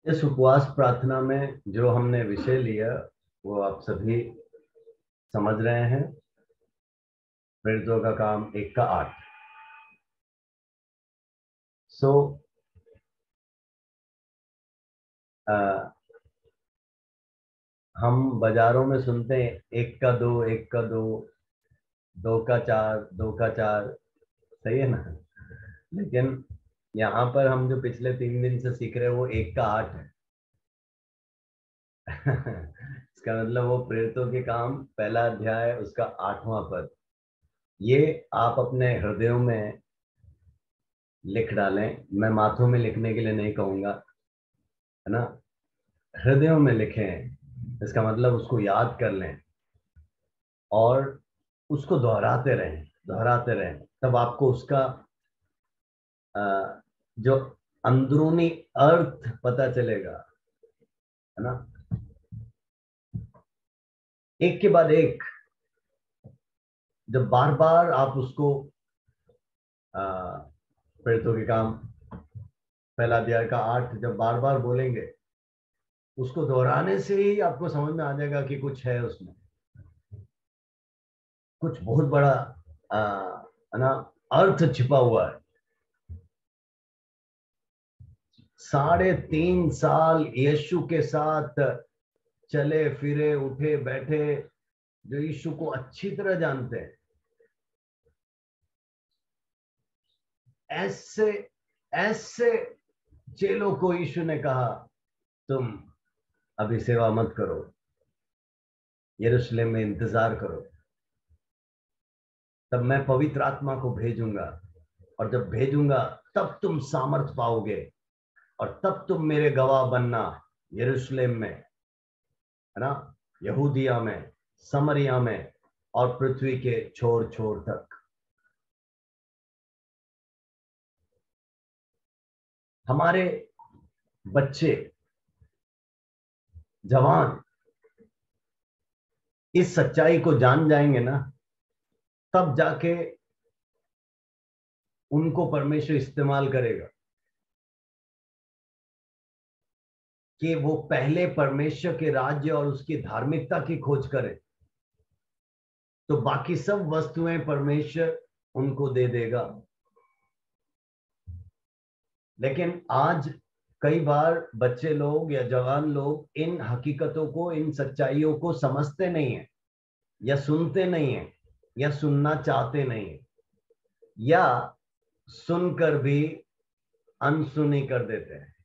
इस उपवास प्रार्थना में जो हमने विषय लिया वो आप सभी समझ रहे हैं। प्रेरितों का काम 1:8। सो हम बाजारों में सुनते हैं 1 का 2, 1 का 2, 2 का 4, 2 का 4। सही है ना? लेकिन यहाँ पर हम जो पिछले 3 दिन से सीख रहे हैं वो 1 का 8 है। इसका मतलब वो प्रेरितों के काम पहला अध्याय उसका 8वां पद। ये आप अपने हृदयों में लिख डालें। मैं माथों में लिखने के लिए नहीं कहूंगा, है ना? हृदयों में लिखें। इसका मतलब उसको याद कर लें और उसको दोहराते रहें। तब आपको उसका जो अंदरूनी अर्थ पता चलेगा, है ना? एक के बाद एक जब बार बार आप उसको प्रेरितों के काम पहला अध्याय का 8 जब बार बार बोलेंगे, उसको दोहराने से ही आपको समझ में आ जाएगा कि कुछ है उसमें, कुछ बहुत बड़ा है ना, अर्थ छिपा हुआ है। 3.5 साल यीशु के साथ चले फिरे, उठे बैठे, जो यीशु को अच्छी तरह जानते हैं, ऐसे ऐसे चेलों को यीशु ने कहा, तुम अभी सेवा मत करो, यरूशलेम में इंतजार करो, तब मैं पवित्र आत्मा को भेजूंगा, और जब भेजूंगा तब तुम सामर्थ पाओगे, और तब तुम मेरे गवाह बनना यरूशलेम में, है ना, यहूदिया में, समरिया में और पृथ्वी के छोर छोर तक। हमारे बच्चे, जवान इस सच्चाई को जान जाएंगे ना, तब जाके उनको परमेश्वर इस्तेमाल करेगा कि वो पहले परमेश्वर के राज्य और उसकी धार्मिकता की खोज करें, तो बाकी सब वस्तुएं परमेश्वर उनको दे देगा। लेकिन आज कई बार बच्चे लोग या जवान लोग इन हकीकतों को, इन सच्चाइयों को समझते नहीं है, या सुनते नहीं है, या सुनना चाहते नहीं है, या सुनकर भी अनसुनी कर देते हैं।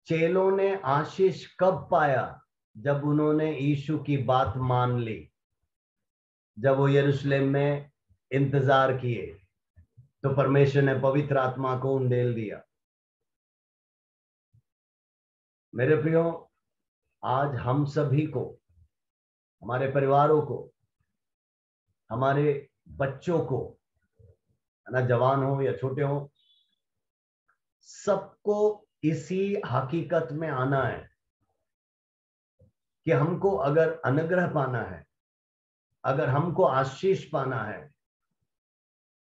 चेलों ने आशीष कब पाया? जब उन्होंने यीशु की बात मान ली, जब वो यरूशलेम में इंतजार किए, तो परमेश्वर ने पवित्र आत्मा को उंडेल दिया। मेरे प्रियो, आज हम सभी को, हमारे परिवारों को, हमारे बच्चों को, है ना, जवान हो या छोटे हो, सबको इसी हकीकत में आना है कि हमको अगर अनुग्रह पाना है, अगर हमको आशीष पाना है,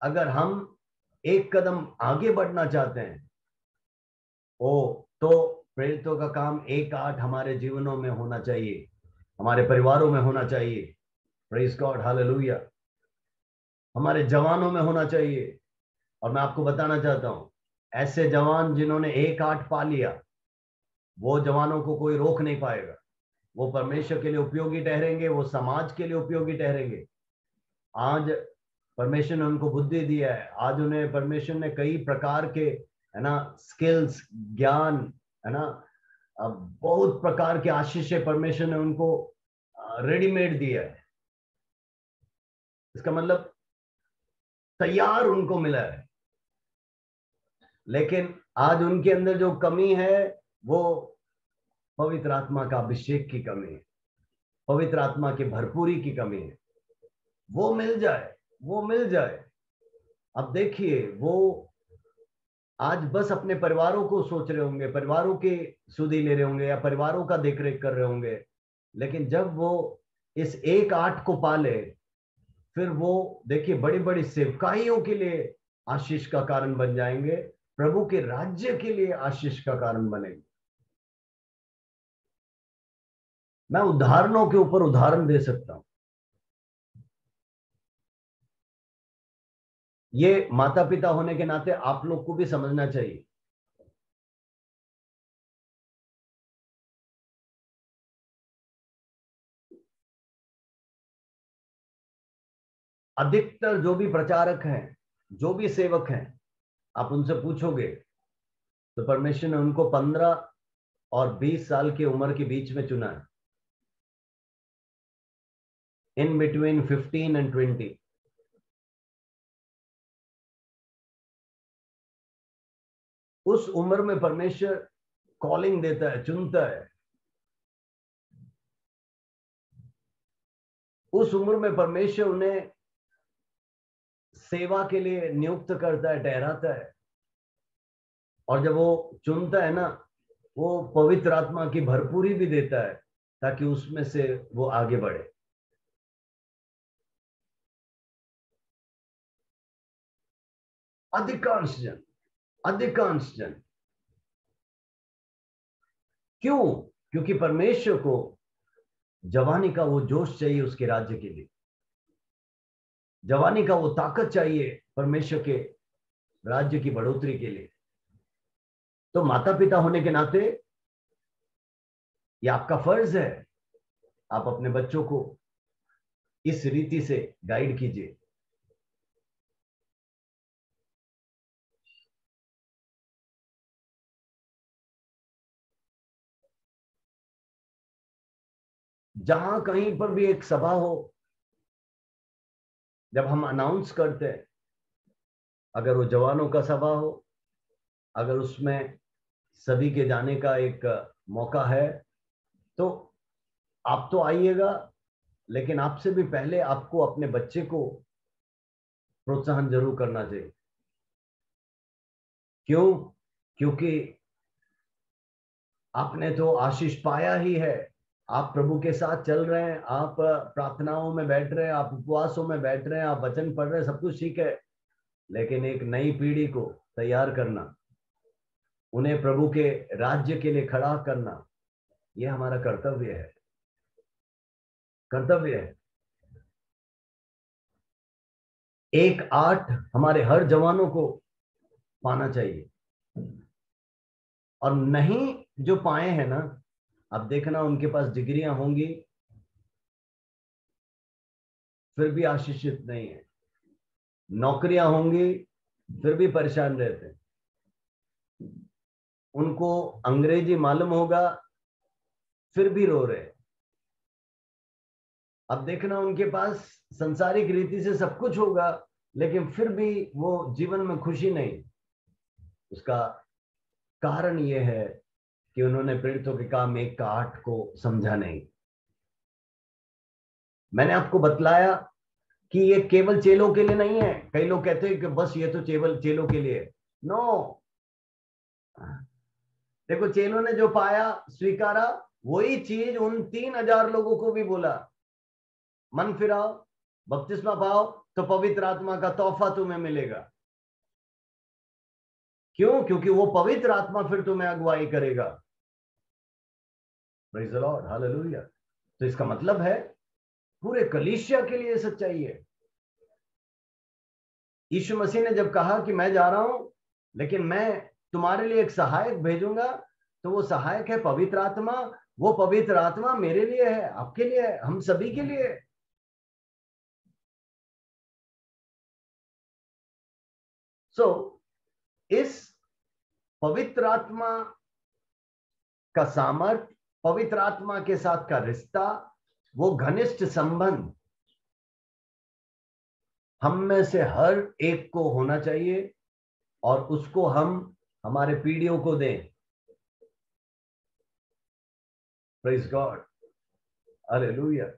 अगर हम एक कदम आगे बढ़ना चाहते हैं, तो प्रेरितों का काम 1:8 हमारे जीवनों में होना चाहिए, हमारे परिवारों में होना चाहिए। Praise God, hallelujah. हमारे जवानों में होना चाहिए। और मैं आपको बताना चाहता हूं, ऐसे जवान जिन्होंने 1:8 पा लिया, वो जवानों को कोई रोक नहीं पाएगा। वो परमेश्वर के लिए उपयोगी ठहरेंगे, वो समाज के लिए उपयोगी ठहरेंगे। आज परमेश्वर ने उनको बुद्धि दिया है, आज उन्हें परमेश्वर ने कई प्रकार के, है ना, स्किल्स, ज्ञान, है ना, बहुत प्रकार के आशीष परमेश्वर ने उनको रेडीमेड दिया है। इसका मतलब तैयार उनको मिला है। लेकिन आज उनके अंदर जो कमी है, वो पवित्र आत्मा का अभिषेक की कमी है, पवित्र आत्मा की भरपूरी की कमी है। वो मिल जाए, वो मिल जाए। अब देखिए, वो आज बस अपने परिवारों को सोच रहे होंगे, परिवारों की सुधि ले रहे होंगे, या परिवारों का देखरेख कर रहे होंगे। लेकिन जब वो इस 1:8 को पाले, फिर वो देखिए बड़ी बड़ी सेवकाइयों के लिए आशीष का कारण बन जाएंगे, प्रभु के राज्य के लिए आशीष का कारण बनेंगे। मैं उदाहरणों के ऊपर उदाहरण दे सकता हूं। ये माता पिता होने के नाते आप लोग को भी समझना चाहिए। अधिकतर जो भी प्रचारक हैं, जो भी सेवक हैं, आप उनसे पूछोगे तो परमेश्वर ने उनको 15 और 20 साल की उम्र के बीच में चुना है, इन बिटवीन 15 एंड 20। उस उम्र में परमेश्वर कॉलिंग देता है, चुनता है। उस उम्र में परमेश्वर उन्हें सेवा के लिए नियुक्त करता है, ठहराता है। और जब वो चुनता है ना, वो पवित्र आत्मा की भरपूरी भी देता है ताकि उसमें से वो आगे बढ़े। अधिकांश जन क्यों? क्योंकि परमेश्वर को जवानी का वो जोश चाहिए उसके राज्य के लिए, जवानी का वो ताकत चाहिए परमेश्वर के राज्य की बढ़ोतरी के लिए। तो माता पिता होने के नाते ये आपका फर्ज है, आप अपने बच्चों को इस रीति से गाइड कीजिए। जहां कहीं पर भी एक सभा हो, जब हम अनाउंस करते हैं, अगर वो जवानों का सभा हो, अगर उसमें सभी के जाने का एक मौका है, तो आप तो आइएगा, लेकिन आपसे भी पहले आपको अपने बच्चे को प्रोत्साहन जरूर करना चाहिए। क्यों? क्योंकि आपने तो आशीष पाया ही है, आप प्रभु के साथ चल रहे हैं, आप प्रार्थनाओं में बैठ रहे हैं, आप उपवासों में बैठ रहे हैं, आप वचन पढ़ रहे हैं, सब कुछ ठीक है। लेकिन एक नई पीढ़ी को तैयार करना, उन्हें प्रभु के राज्य के लिए खड़ा करना, यह हमारा कर्तव्य है, कर्तव्य है। 1-8 हमारे हर जवानों को पाना चाहिए। और नहीं जो पाए हैं ना, अब देखना उनके पास डिग्रियां होंगी फिर भी आशीषित नहीं है, नौकरियां होंगी फिर भी परेशान रहते हैं, उनको अंग्रेजी मालूम होगा फिर भी रो रहे हैं। अब देखना उनके पास संसारिक रीति से सब कुछ होगा, लेकिन फिर भी वो जीवन में खुशी नहीं। उसका कारण यह है कि उन्होंने पीड़ितों के काम 1-8 को समझा नहीं। मैंने आपको बतलाया कि ये केवल चेलों के लिए नहीं है। कई लोग कहते हैं कि बस ये तो केवल चेलों के लिए। नो, देखो चेलों ने जो पाया स्वीकारा, वही चीज उन 3,000 लोगों को भी बोला, मन फिराओ, बपतिस्मा पाओ तो पवित्र आत्मा का तोहफा तुम्हें मिलेगा। क्यों? क्योंकि वो पवित्र आत्मा फिर तुम्हें अगुवाई करेगा। Praise the Lord, hallelujah. तो इसका मतलब है पूरे कलीसिया के लिए सच्चाई है। यीशु मसीह ने जब कहा कि मैं जा रहा हूं, लेकिन मैं तुम्हारे लिए एक सहायक भेजूंगा, तो वो सहायक है पवित्र आत्मा। वो पवित्र आत्मा मेरे लिए है, आपके लिए है, हम सभी के लिए है। सो इस पवित्र आत्मा का सामर्थ, पवित्र आत्मा के साथ का रिश्ता, वो घनिष्ठ संबंध हम में से हर एक को होना चाहिए, और उसको हम हमारे पीढ़ियों को दें। Praise God, hallelujah.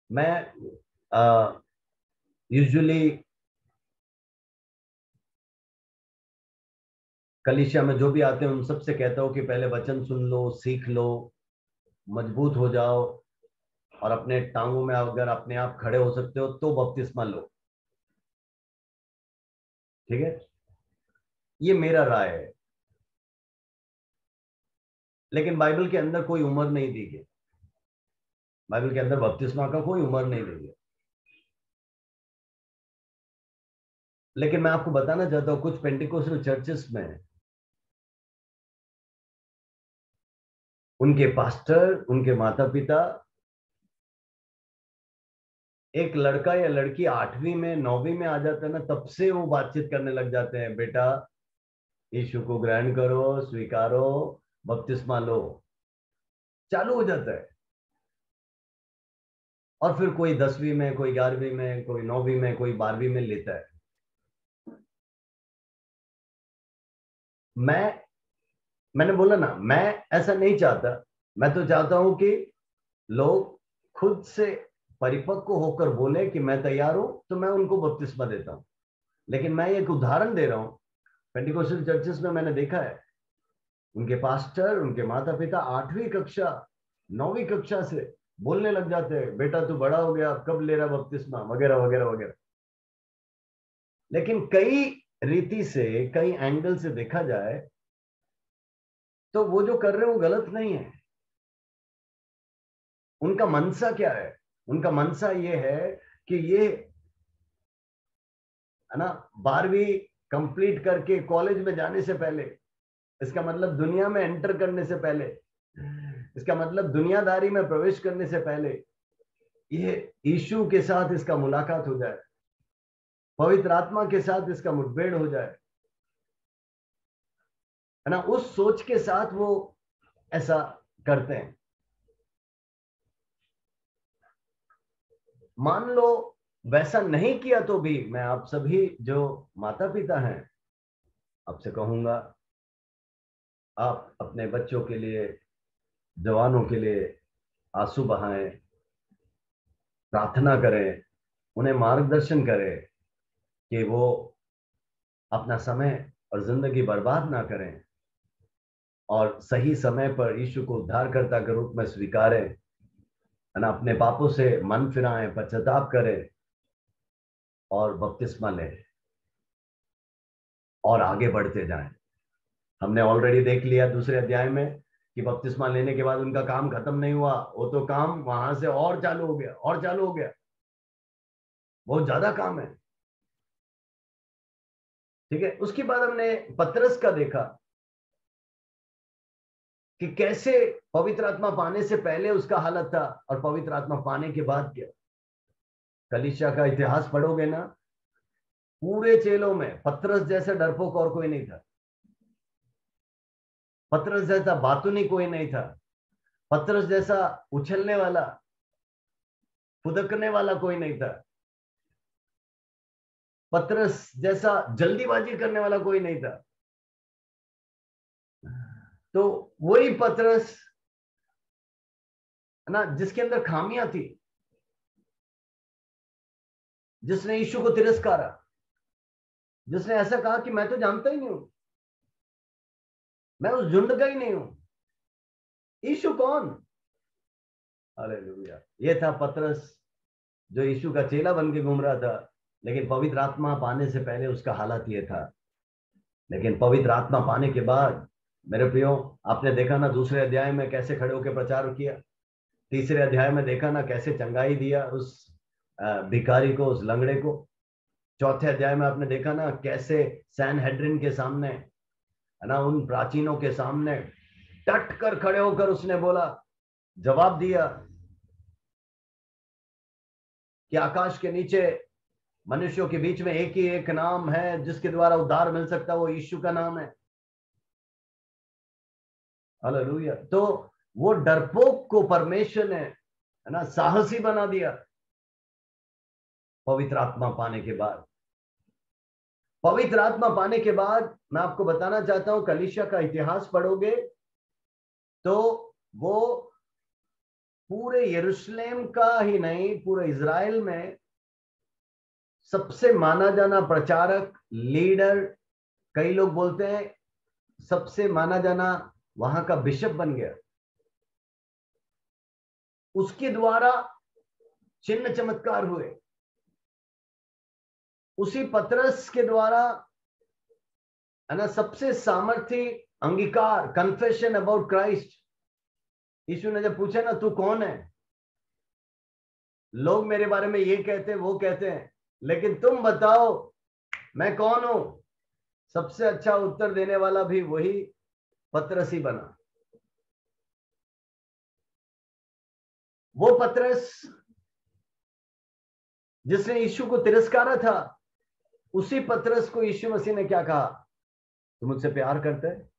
मैं यूजुअली कलीसिया में जो भी आते हैं उन सबसे कहता हूं कि पहले वचन सुन लो, सीख लो, मजबूत हो जाओ, और अपने टांगों में अगर अपने आप खड़े हो सकते हो तो बपतिस्मा लो। ठीक है, ये मेरा राय है, लेकिन बाइबल के अंदर कोई उम्र नहीं दी गई। बाइबल के अंदर बपतिस्मा का कोई उम्र नहीं दी गई। लेकिन मैं आपको बताना चाहता हूं, कुछ पेंटिकोस्टल चर्चेस में उनके पास्टर, उनके माता पिता, एक लड़का या लड़की 8वीं में 9वीं में आ जाता है ना, तब से वो बातचीत करने लग जाते हैं, बेटा यीशु को ग्रहण करो, स्वीकारो, बपतिस्मा लो, चालू हो जाता है। और फिर कोई 10वीं में, कोई 11वीं में, कोई 9वीं में, कोई 12वीं में लेता है। मैंने बोला ना, मैं ऐसा नहीं चाहता। मैं तो चाहता हूं कि लोग खुद से परिपक्व होकर बोले कि मैं तैयार हूं, तो मैं उनको बपतिस्मा देता हूं। लेकिन मैं एक उदाहरण दे रहा हूं, पेंटिकोस्टल चर्चेस में मैंने देखा है, उनके पास्टर, उनके माता पिता 8वीं कक्षा 9वीं कक्षा से बोलने लग जाते हैं, बेटा तू बड़ा हो गया, कब ले रहा बपतिस्मा, वगैरह वगैरह वगैरह। लेकिन कई रीति से, कई एंगल से देखा जाए तो वो जो कर रहे हैं वो गलत नहीं है। उनका मनसा क्या है? उनका मनसा ये है कि ये, है ना, 12वीं कंप्लीट करके कॉलेज में जाने से पहले, इसका मतलब दुनिया में एंटर करने से पहले, इसका मतलब दुनियादारी में प्रवेश करने से पहले, ये यीशु के साथ इसका मुलाकात हो जाए, पवित्र आत्मा के साथ इसका मुठभेड़ हो जाए, है ना। उस सोच के साथ वो ऐसा करते हैं। मान लो वैसा नहीं किया तो भी मैं आप सभी जो माता पिता हैं आपसे कहूंगा, आप अपने बच्चों के लिए, जवानों के लिए आंसू बहाएं, प्रार्थना करें, उन्हें मार्गदर्शन करें कि वो अपना समय और जिंदगी बर्बाद ना करें, और सही समय पर यीशु को उद्धारकर्ता के रूप में स्वीकारें, है ना, अपने पापों से मन फिराएं, पश्चाताप करें और बपतिस्मा लें और आगे बढ़ते जाएं। हमने ऑलरेडी देख लिया दूसरे अध्याय में कि बपतिस्मा लेने के बाद उनका काम खत्म नहीं हुआ, वो तो काम वहां से और चालू हो गया, और चालू हो गया, बहुत ज्यादा काम है। ठीक है, उसके बाद हमने पतरस का देखा कि कैसे पवित्र आत्मा पाने से पहले उसका हालत था और पवित्र आत्मा पाने के बाद क्या। कलीसिया का इतिहास पढ़ोगे ना, पूरे चेलों में पतरस जैसा डरपोक और कोई नहीं था, पतरस जैसा बातूनी कोई नहीं था, पतरस जैसा उछलने वाला, फुदकने वाला कोई नहीं था, पतरस जैसा जल्दीबाजी करने वाला कोई नहीं था। तो वही पतरस, है ना, जिसके अंदर खामियां थी, जिसने यीशु को तिरस्कारा, जिसने ऐसा कहा कि मैं तो जानता ही नहीं हूं, मैं उस झुंड का ही नहीं हूं, यीशु कौन। हालेलुया। ये था पतरस जो यीशु का चेला बन के घूम रहा था, लेकिन पवित्र आत्मा पाने से पहले उसका हालत ये था। लेकिन पवित्र आत्मा पाने के बाद मेरे प्रियो, आपने देखा ना दूसरे अध्याय में कैसे खड़े होकर प्रचार किया, तीसरे अध्याय में देखा ना कैसे चंगाई दिया उस भिखारी को, उस लंगड़े को, चौथे अध्याय में आपने देखा ना कैसे सैनहेड्रिन के सामने, है ना, उन प्राचीनों के सामने डट कर खड़े होकर उसने बोला, जवाब दिया कि आकाश के नीचे मनुष्यों के बीच में एक ही एक नाम है जिसके द्वारा उद्धार मिल सकता है, वो यीशु का नाम है। हालेलुया। तो वो डरपोक को परमेश्वर ने, है ना, साहसी बना दिया पवित्र आत्मा पाने के बाद। पवित्र आत्मा पाने के बाद मैं आपको बताना चाहता हूं, कलीसिया का इतिहास पढ़ोगे तो वो पूरे यरूशलेम का ही नहीं, पूरे इज़राइल में सबसे माना जाना प्रचारक, लीडर, कई लोग बोलते हैं सबसे माना जाना वहां का बिशप बन गया। उसके द्वारा चिन्ह चमत्कार हुए, उसी पतरस के द्वारा है ना, सबसे सामर्थी अंगीकार, कन्फेशन अबाउट क्राइस्ट। यीशु ने जब पूछा ना तू कौन है, लोग मेरे बारे में ये कहते हैं वो कहते हैं, लेकिन तुम बताओ मैं कौन हूं। सबसे अच्छा उत्तर देने वाला भी वही पतरस ही बना। वो पतरस जिसने यीशु को तिरस्कारा था, उसी पतरस को यीशु मसीह ने क्या कहा, तू मुझसे प्यार करता है,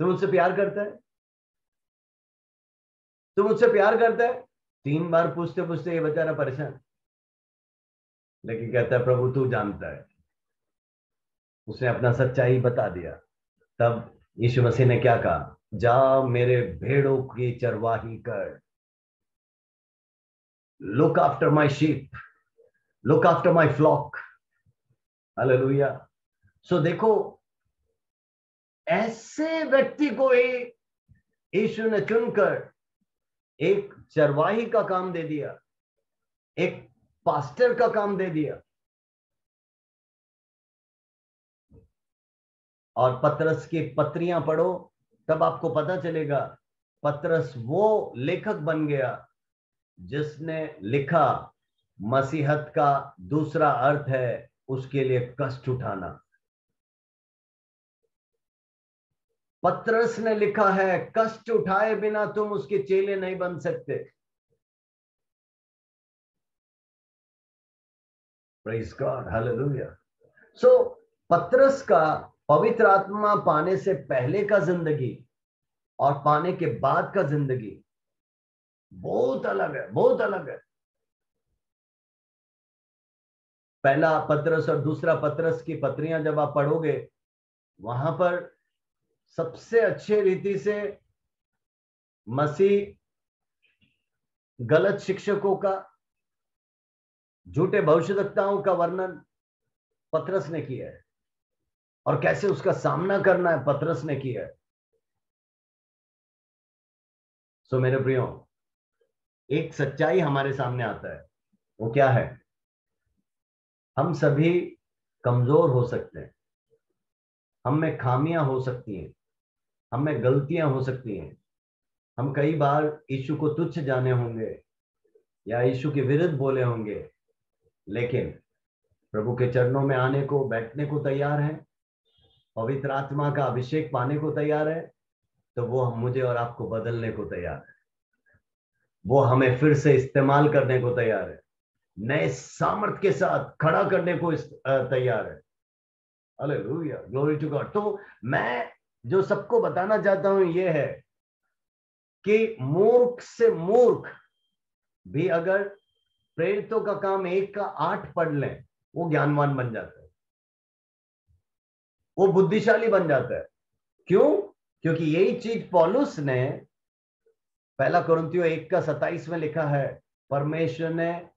तू मुझसे प्यार करता है, तू मुझसे प्यार करता है। 3 बार पूछते पूछते ये बेचारा परेशान, लेकिन कहता है प्रभु तू जानता है। उसने अपना सच्चाई बता दिया। तब यीशु मसीह ने क्या कहा, जा मेरे भेड़ों की चरवाही कर, look after my sheep, look after my flock. Hallelujah. So देखो, ऐसे व्यक्ति को ही यीशु ने चुनकर एक चरवाही का काम दे दिया, एक पास्टर का काम दे दिया। और पतरस की पत्रियां पढ़ो, तब आपको पता चलेगा पतरस वो लेखक बन गया जिसने लिखा मसीहत का दूसरा अर्थ है उसके लिए कष्ट उठाना। पतरस ने लिखा है कष्ट उठाए बिना तुम उसके चेले नहीं बन सकते। Praise God, hallelujah. सो पतरस का पवित्र आत्मा पाने से पहले का जिंदगी और पाने के बाद का जिंदगी बहुत अलग है, बहुत अलग है। पहला पतरस और दूसरा पतरस की पत्रियां जब आप पढ़ोगे, वहां पर सबसे अच्छे रीति से मसीह गलत शिक्षकों का, झूठे भविष्यवक्ताओं का वर्णन पतरस ने किया है, और कैसे उसका सामना करना है पतरस ने किया है। सो मेरे प्रियो, एक सच्चाई हमारे सामने आता है, वो क्या है, हम सभी कमजोर हो सकते हैं, हम में खामियां हो सकती हैं, हम में गलतियां हो सकती हैं, हम कई बार यीशु को तुच्छ जाने होंगे या यीशु के विरुद्ध बोले होंगे, लेकिन प्रभु के चरणों में आने को, बैठने को तैयार है, पवित्र आत्मा का अभिषेक पाने को तैयार है, तो वो मुझे और आपको बदलने को तैयार है, वो हमें फिर से इस्तेमाल करने को तैयार है, नए सामर्थ के साथ खड़ा करने को तैयार है। Hallelujah, glory to God. तो मैं जो सबको बताना चाहता हूं ये है कि मूर्ख से मूर्ख भी अगर प्रेरितों का काम 1 का 8 पढ़ लें, वो ज्ञानवान बन जाता है, वो बुद्धिशाली बन जाता है। क्यों? क्योंकि यही चीज पौलुस ने पहला कुरिन्थियों 1 का 27 में लिखा है, परमेश्वर ने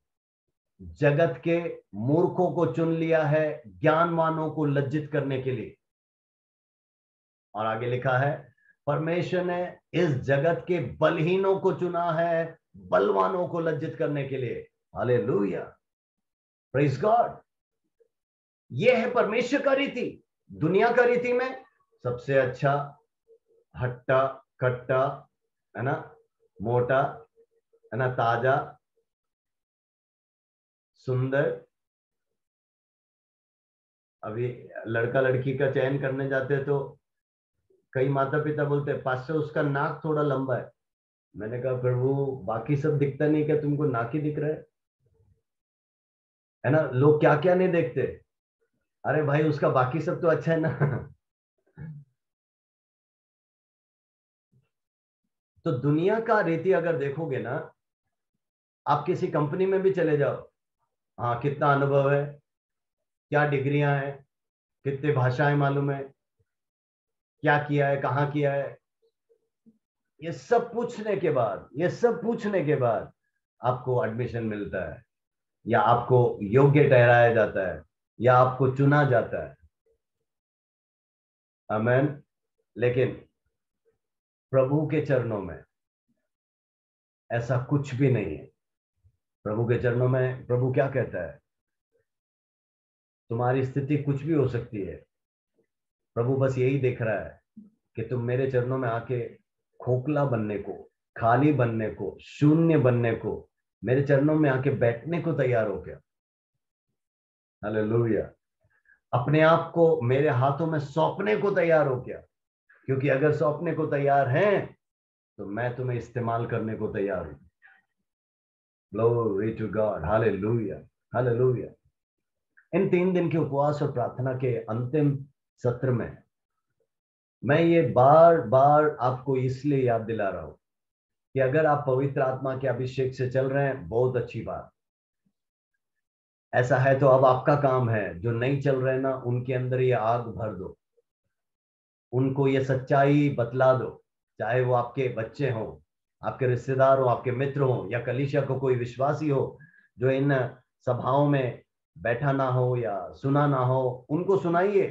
जगत के मूर्खों को चुन लिया है ज्ञानवानों को लज्जित करने के लिए। और आगे लिखा है, परमेश्वर ने इस जगत के बलहीनों को चुना है बलवानों को लज्जित करने के लिए। Hallelujah, praise God. यह है परमेश्वर का रीति। दुनिया का रीति में सबसे अच्छा, हट्टा कट्टा, है ना, मोटा, है ना, ताजा, सुंदर। अभी लड़का लड़की का चयन करने जाते तो कई माता पिता बोलते हैं पास से उसका नाक थोड़ा लंबा है। मैंने कहा प्रभु बाकी सब दिखता नहीं, क्या तुमको नाक ही दिख रहा है ना? लोग क्या क्या नहीं देखते। अरे भाई उसका बाकी सब तो अच्छा है ना। तो दुनिया का रीति अगर देखोगे ना, आप किसी कंपनी में भी चले जाओ, हाँ कितना अनुभव है, क्या डिग्रियां हैं, कितने भाषाएं मालूम है, क्या किया है, कहाँ किया है, ये सब पूछने के बाद, ये सब पूछने के बाद आपको एडमिशन मिलता है, या आपको योग्य ठहराया जाता है, या आपको चुना जाता है। आमेन। लेकिन प्रभु के चरणों में ऐसा कुछ भी नहीं है। प्रभु के चरणों में प्रभु क्या कहता है, तुम्हारी स्थिति कुछ भी हो सकती है, प्रभु बस यही देख रहा है कि तुम मेरे चरणों में आके खोखला बनने को, खाली बनने को, शून्य बनने को, मेरे चरणों में आके बैठने को तैयार हो क्या। हालेलुया। अपने आप को मेरे हाथों में सौंपने को तैयार हो क्या, क्योंकि अगर सौंपने को तैयार हैं तो मैं तुम्हें इस्तेमाल करने को तैयार हूं। Glory to God. Hallelujah, hallelujah. इन 3 दिन के उपवास और प्रार्थना के अंतिम सत्र में मैं ये बार बार आपको इसलिए याद दिला रहा हूं कि अगर आप पवित्र आत्मा के अभिषेक से चल रहे हैं, बहुत अच्छी बात। ऐसा है तो अब आपका काम है, जो नहीं चल रहे ना, उनके अंदर ये आग भर दो, उनको ये सच्चाई बतला दो, चाहे वो आपके बच्चे हों, आपके रिश्तेदार हो, आपके मित्र हो, या कलीसिया को कोई विश्वासी हो जो इन सभाओं में बैठा ना हो या सुना ना हो, उनको सुनाइए।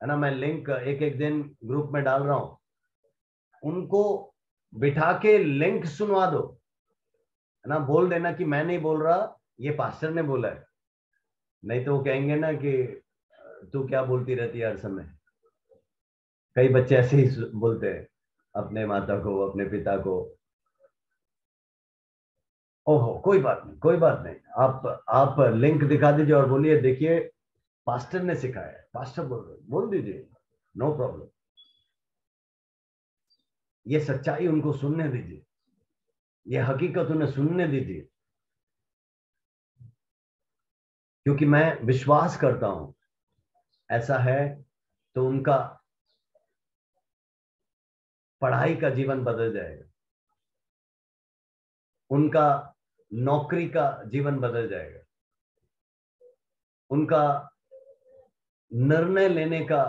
है ना, मैं लिंक एक एक दिन ग्रुप में डाल रहा हूं, उनको बिठा के लिंक सुनवा दो। है ना, बोल देना कि मैं नहीं बोल रहा, ये पास्टर ने बोला है। नहीं तो वो कहेंगे ना कि तू क्या बोलती रहती है हर समय। कई बच्चे ऐसे ही बोलते हैं अपने माता को, अपने पिता को। ओहो, कोई बात नहीं, कोई बात नहीं, आप लिंक दिखा दीजिए और बोलिए देखिए पास्टर ने सिखाया है, पास्टर बोल रहे, बोल दीजिए, नो प्रॉब्लम। ये सच्चाई उनको सुनने दीजिए, ये हकीकत उन्हें सुनने दीजिए, क्योंकि मैं विश्वास करता हूं ऐसा है तो उनका पढ़ाई का जीवन बदल जाएगा, उनका नौकरी का जीवन बदल जाएगा, उनका निर्णय लेने का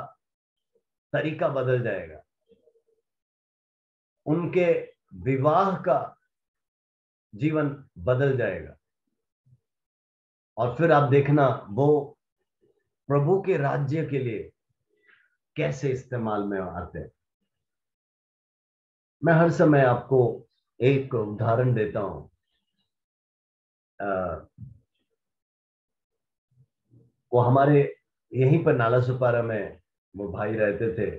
तरीका बदल जाएगा, उनके विवाह का जीवन बदल जाएगा। और फिर आप देखना वो प्रभु के राज्य के लिए कैसे इस्तेमाल में आते हैं। मैं हर समय आपको एक उदाहरण देता हूं। वो हमारे यहीं पर नाला सुपारा में वो भाई रहते थे,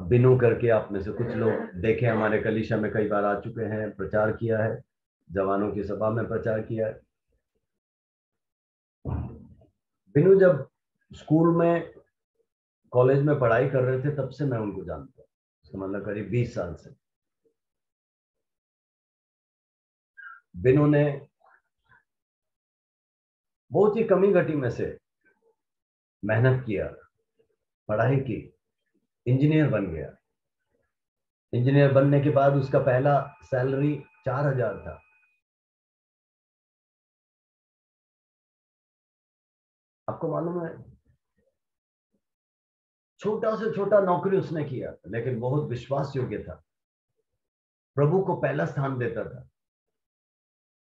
बिनू करके। आप में से कुछ लोग देखे, हमारे कलीसिया में कई बार आ चुके हैं, प्रचार किया है, जवानों की सभा में प्रचार किया है। बिनू जब स्कूल में, कॉलेज में पढ़ाई कर रहे थे, तब से मैं उनको जानता हूँ, इसका मतलब करीब 20 साल से। बिनू ने बहुत ही कमी घटी में से मेहनत किया, पढ़ाई की, इंजीनियर बन गया। इंजीनियर बनने के बाद उसका पहला सैलरी 4,000 था। आपको मालूम है, छोटा से छोटा नौकरी उसने किया, लेकिन बहुत विश्वास योग्य था, प्रभु को पहला स्थान देता था।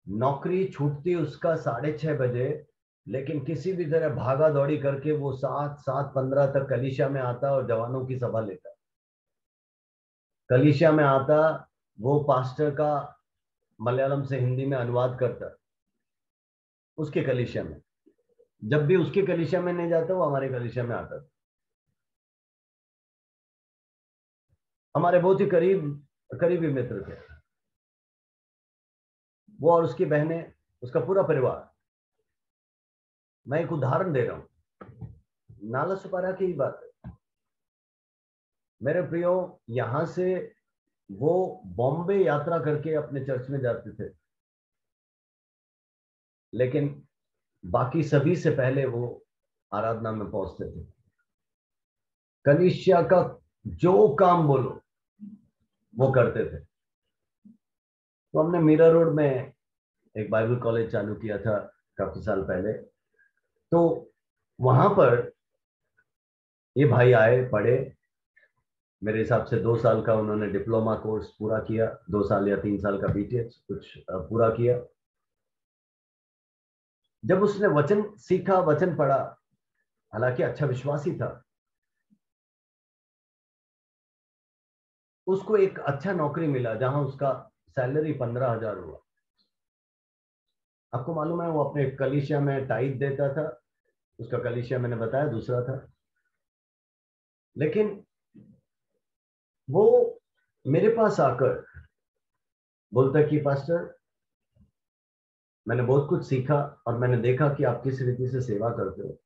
नौकरी छूटती उसका 6:30 बजे, लेकिन किसी भी तरह भागा दौड़ी करके वो 7:15 तक कलीसिया में आता और जवानों की सभा लेता। कलीसिया में आता, वो पास्टर का मलयालम से हिंदी में अनुवाद करता उसके कलीसिया में। जब भी उसके कलीसिया में नहीं जाता, वो हमारे कलीसिया में आता था। हमारे बहुत ही करीबी मित्र थे वो और उसकी बहनें, उसका पूरा परिवार। मैं एक उदाहरण दे रहा हूं, नाला सुपारा की ही बात है मेरे प्रियो। यहां से वो बॉम्बे यात्रा करके अपने चर्च में जाते थे, लेकिन बाकी सभी से पहले वो आराधना में पहुंचते थे। कलीसिया का जो काम बोलो वो करते थे। तो हमने मीरा रोड में एक बाइबल कॉलेज चालू किया था काफी साल पहले। तो वहां पर ये भाई आए, पढ़े। मेरे हिसाब से 2 साल का उन्होंने डिप्लोमा कोर्स पूरा किया, 2 साल या 3 साल का बीटीएस कुछ पूरा किया। जब उसने वचन सीखा, वचन पढ़ा, हालांकि अच्छा विश्वासी था, उसको एक अच्छा नौकरी मिला जहां उसका सैलरी 15,000 हुआ। आपको मालूम है, वो अपने कलीसिया में टाइट देता था, उसका कलीसिया मैंने बताया दूसरा था। लेकिन वो मेरे पास आकर बोलता कि पास्टर, मैंने बहुत कुछ सीखा और मैंने देखा कि आप किस रीति से सेवा करते हो।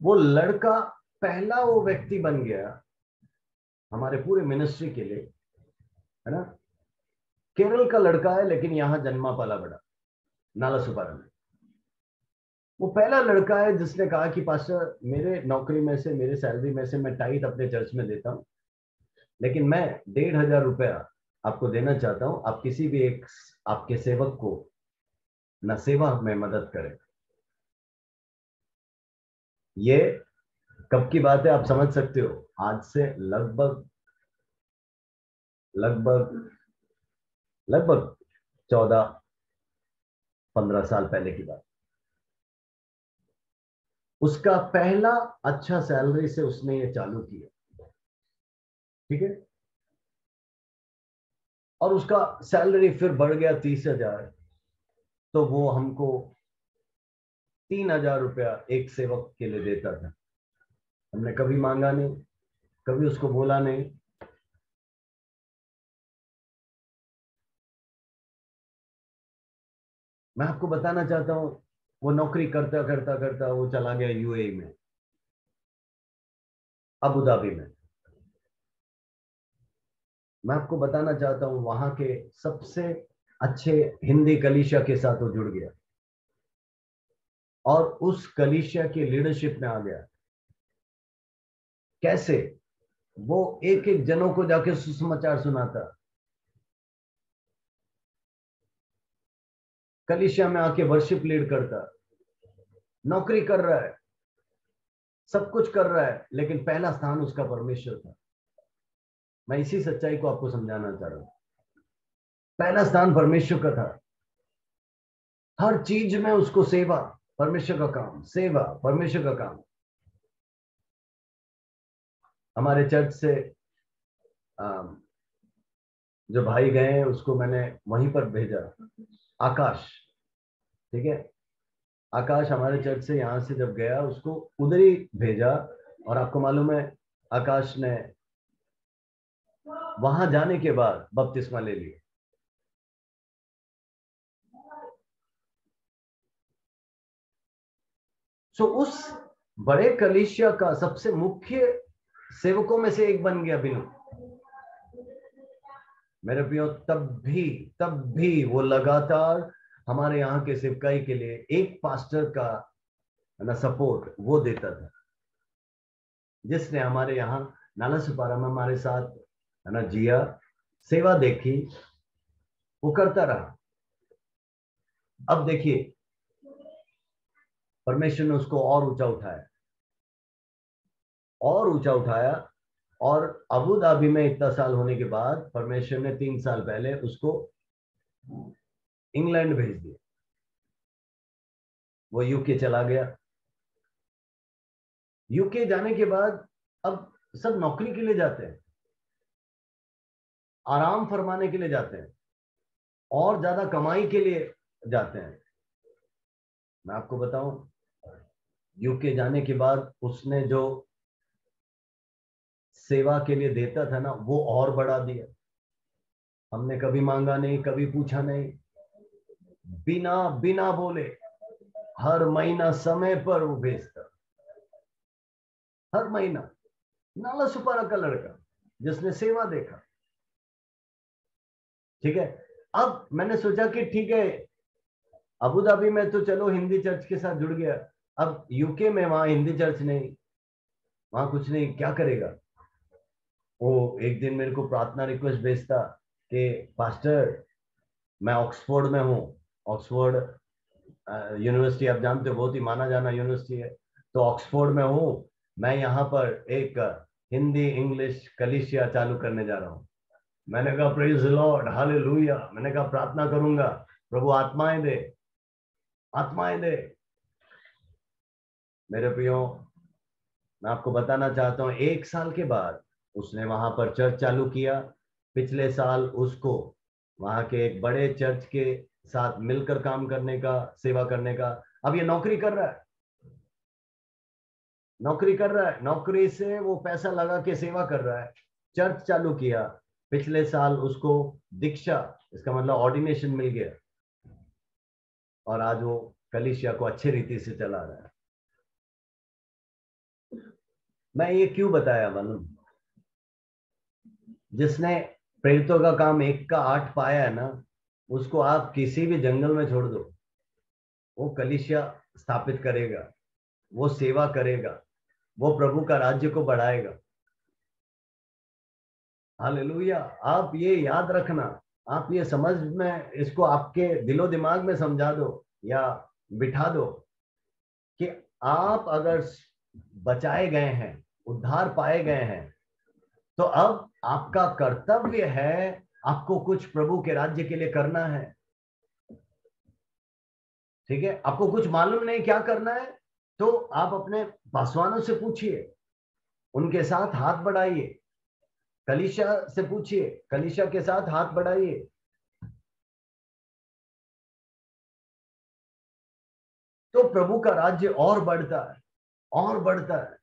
वो लड़का पहला वो व्यक्ति बन गया हमारे पूरे मिनिस्ट्री के लिए, है ना। केरल का लड़का है लेकिन यहां जन्मा पला बड़ा नालासोपारा में। वो पहला लड़का है जिसने कहा कि पास्टर, मेरे नौकरी में से, मेरे सैलरी में से मैं टाइट अपने चर्च में देता हूं, लेकिन मैं 1,500 रुपया आपको देना चाहता हूं, आप किसी भी एक आपके सेवक को न सेवा में मदद करें। ये कब की बात है आप समझ सकते हो, आज से लगभग लगभग लगभग 14-15 साल पहले की बात। उसका पहला अच्छा सैलरी से उसने ये चालू किया, ठीक है। और उसका सैलरी फिर बढ़ गया 30,000। तो वो हमको 3,000 रुपया एक सेवक के लिए देता था। हमने कभी मांगा नहीं, कभी उसको बोला नहीं। मैं आपको बताना चाहता हूं, वो नौकरी करता करता करता वो चला गया यूएई में, अबू धाबी में। मैं आपको बताना चाहता हूं वहां के सबसे अच्छे हिंदी कलीसिया के साथ वो जुड़ गया और उस कलीसिया की लीडरशिप में आ गया। कैसे? वो एक एक जनों को जाके सुसमाचार सुनाता, कलीसिया में आके वर्शिप लीड करता, नौकरी कर रहा है, सब कुछ कर रहा है, लेकिन पहला स्थान उसका परमेश्वर था। मैं इसी सच्चाई को आपको समझाना चाह रहा हूं। पहला स्थान परमेश्वर का था। हर चीज में उसको सेवा, परमेश्वर का काम, सेवा, परमेश्वर का काम। हमारे चर्च से जो भाई गए हैं उसको मैंने वहीं पर भेजा, आकाश, ठीक है। आकाश हमारे चर्च से यहां से जब गया उसको उधर ही भेजा। और आपको मालूम है आकाश ने वहां जाने के बाद बपतिस्मा ले लिया। सो उस बड़े कलीसिया का सबसे मुख्य सेवकों में से एक बन गया बिनु। मेरे प्रियो, तब भी वो लगातार हमारे यहाँ के सेवकाई के लिए एक पास्टर का ना सपोर्ट वो देता था, जिसने हमारे यहाँ नाला सुपारा में हमारे साथ है ना जिया, सेवा देखी, वो करता रहा। अब देखिए परमेश्वर ने उसको और ऊंचा उठाया, और ऊंचा उठाया। और अबू धाबी में इतना साल होने के बाद परमेश्वर ने 3 साल पहले उसको इंग्लैंड भेज दिया। वो यूके चला गया। यूके जाने के बाद अब सब नौकरी के लिए जाते हैं, आराम फरमाने के लिए जाते हैं, और ज्यादा कमाई के लिए जाते हैं। मैं आपको बताऊं, यूके जाने के बाद उसने जो सेवा के लिए देता था ना वो और बढ़ा दिया। हमने कभी मांगा नहीं, कभी पूछा नहीं, बिना बिना बोले हर महीना समय पर वो भेजता। हर महीना। नाला सुपारा का लड़का जिसने सेवा देखा, ठीक है। अब मैंने सोचा कि ठीक है, अबू धाबी में तो चलो हिंदी चर्च के साथ जुड़ गया, अब यूके में वहां हिंदी चर्च नहीं, वहां कुछ नहीं, क्या करेगा। वो एक दिन मेरे को प्रार्थना रिक्वेस्ट भेजता कि पास्टर, मैं ऑक्सफोर्ड में हूँ। ऑक्सफोर्ड यूनिवर्सिटी आप जानते हो, बहुत ही माना जाना यूनिवर्सिटी है। तो ऑक्सफोर्ड में हूँ मैं, यहाँ पर एक हिंदी इंग्लिश कलीसिया चालू करने जा रहा हूँ। मैंने कहा प्रेज द लॉर्ड, हालेलुया। मैंने कहा प्रार्थना करूंगा, प्रभु आत्माएं दे, आत्माएं दे। मेरे प्रियो, मैं आपको बताना चाहता हूँ 1 साल के बाद उसने वहां पर चर्च चालू किया। पिछले साल उसको वहां के एक बड़े चर्च के साथ मिलकर काम करने का, सेवा करने का अब ये नौकरी कर रहा है, नौकरी कर रहा है, नौकरी से वो पैसा लगा के सेवा कर रहा है, चर्च चालू किया, पिछले साल उसको दीक्षा, इसका मतलब ऑर्डिनेशन मिल गया, और आज वो कलीसिया को अच्छे रीति से चला रहा है। मैं ये क्यों बताया मालूम? जिसने प्रेरितों का काम 1 का 8 पाया है ना, उसको आप किसी भी जंगल में छोड़ दो, वो कलीसिया स्थापित करेगा, वो सेवा करेगा, वो प्रभु का राज्य को बढ़ाएगा। हालेलुया। आप ये याद रखना, आप ये समझ में, इसको आपके दिलो दिमाग में समझा दो या बिठा दो कि आप अगर बचाए गए हैं, उद्धार पाए गए हैं, तो अब आपका कर्तव्य है, आपको कुछ प्रभु के राज्य के लिए करना है। ठीक है, आपको कुछ मालूम नहीं क्या करना है, तो आप अपने पासवानों से पूछिए, उनके साथ हाथ बढ़ाइए, कलीसिया से पूछिए, कलीसिया के साथ हाथ बढ़ाइए। तो प्रभु का राज्य और बढ़ता है, और बढ़ता है।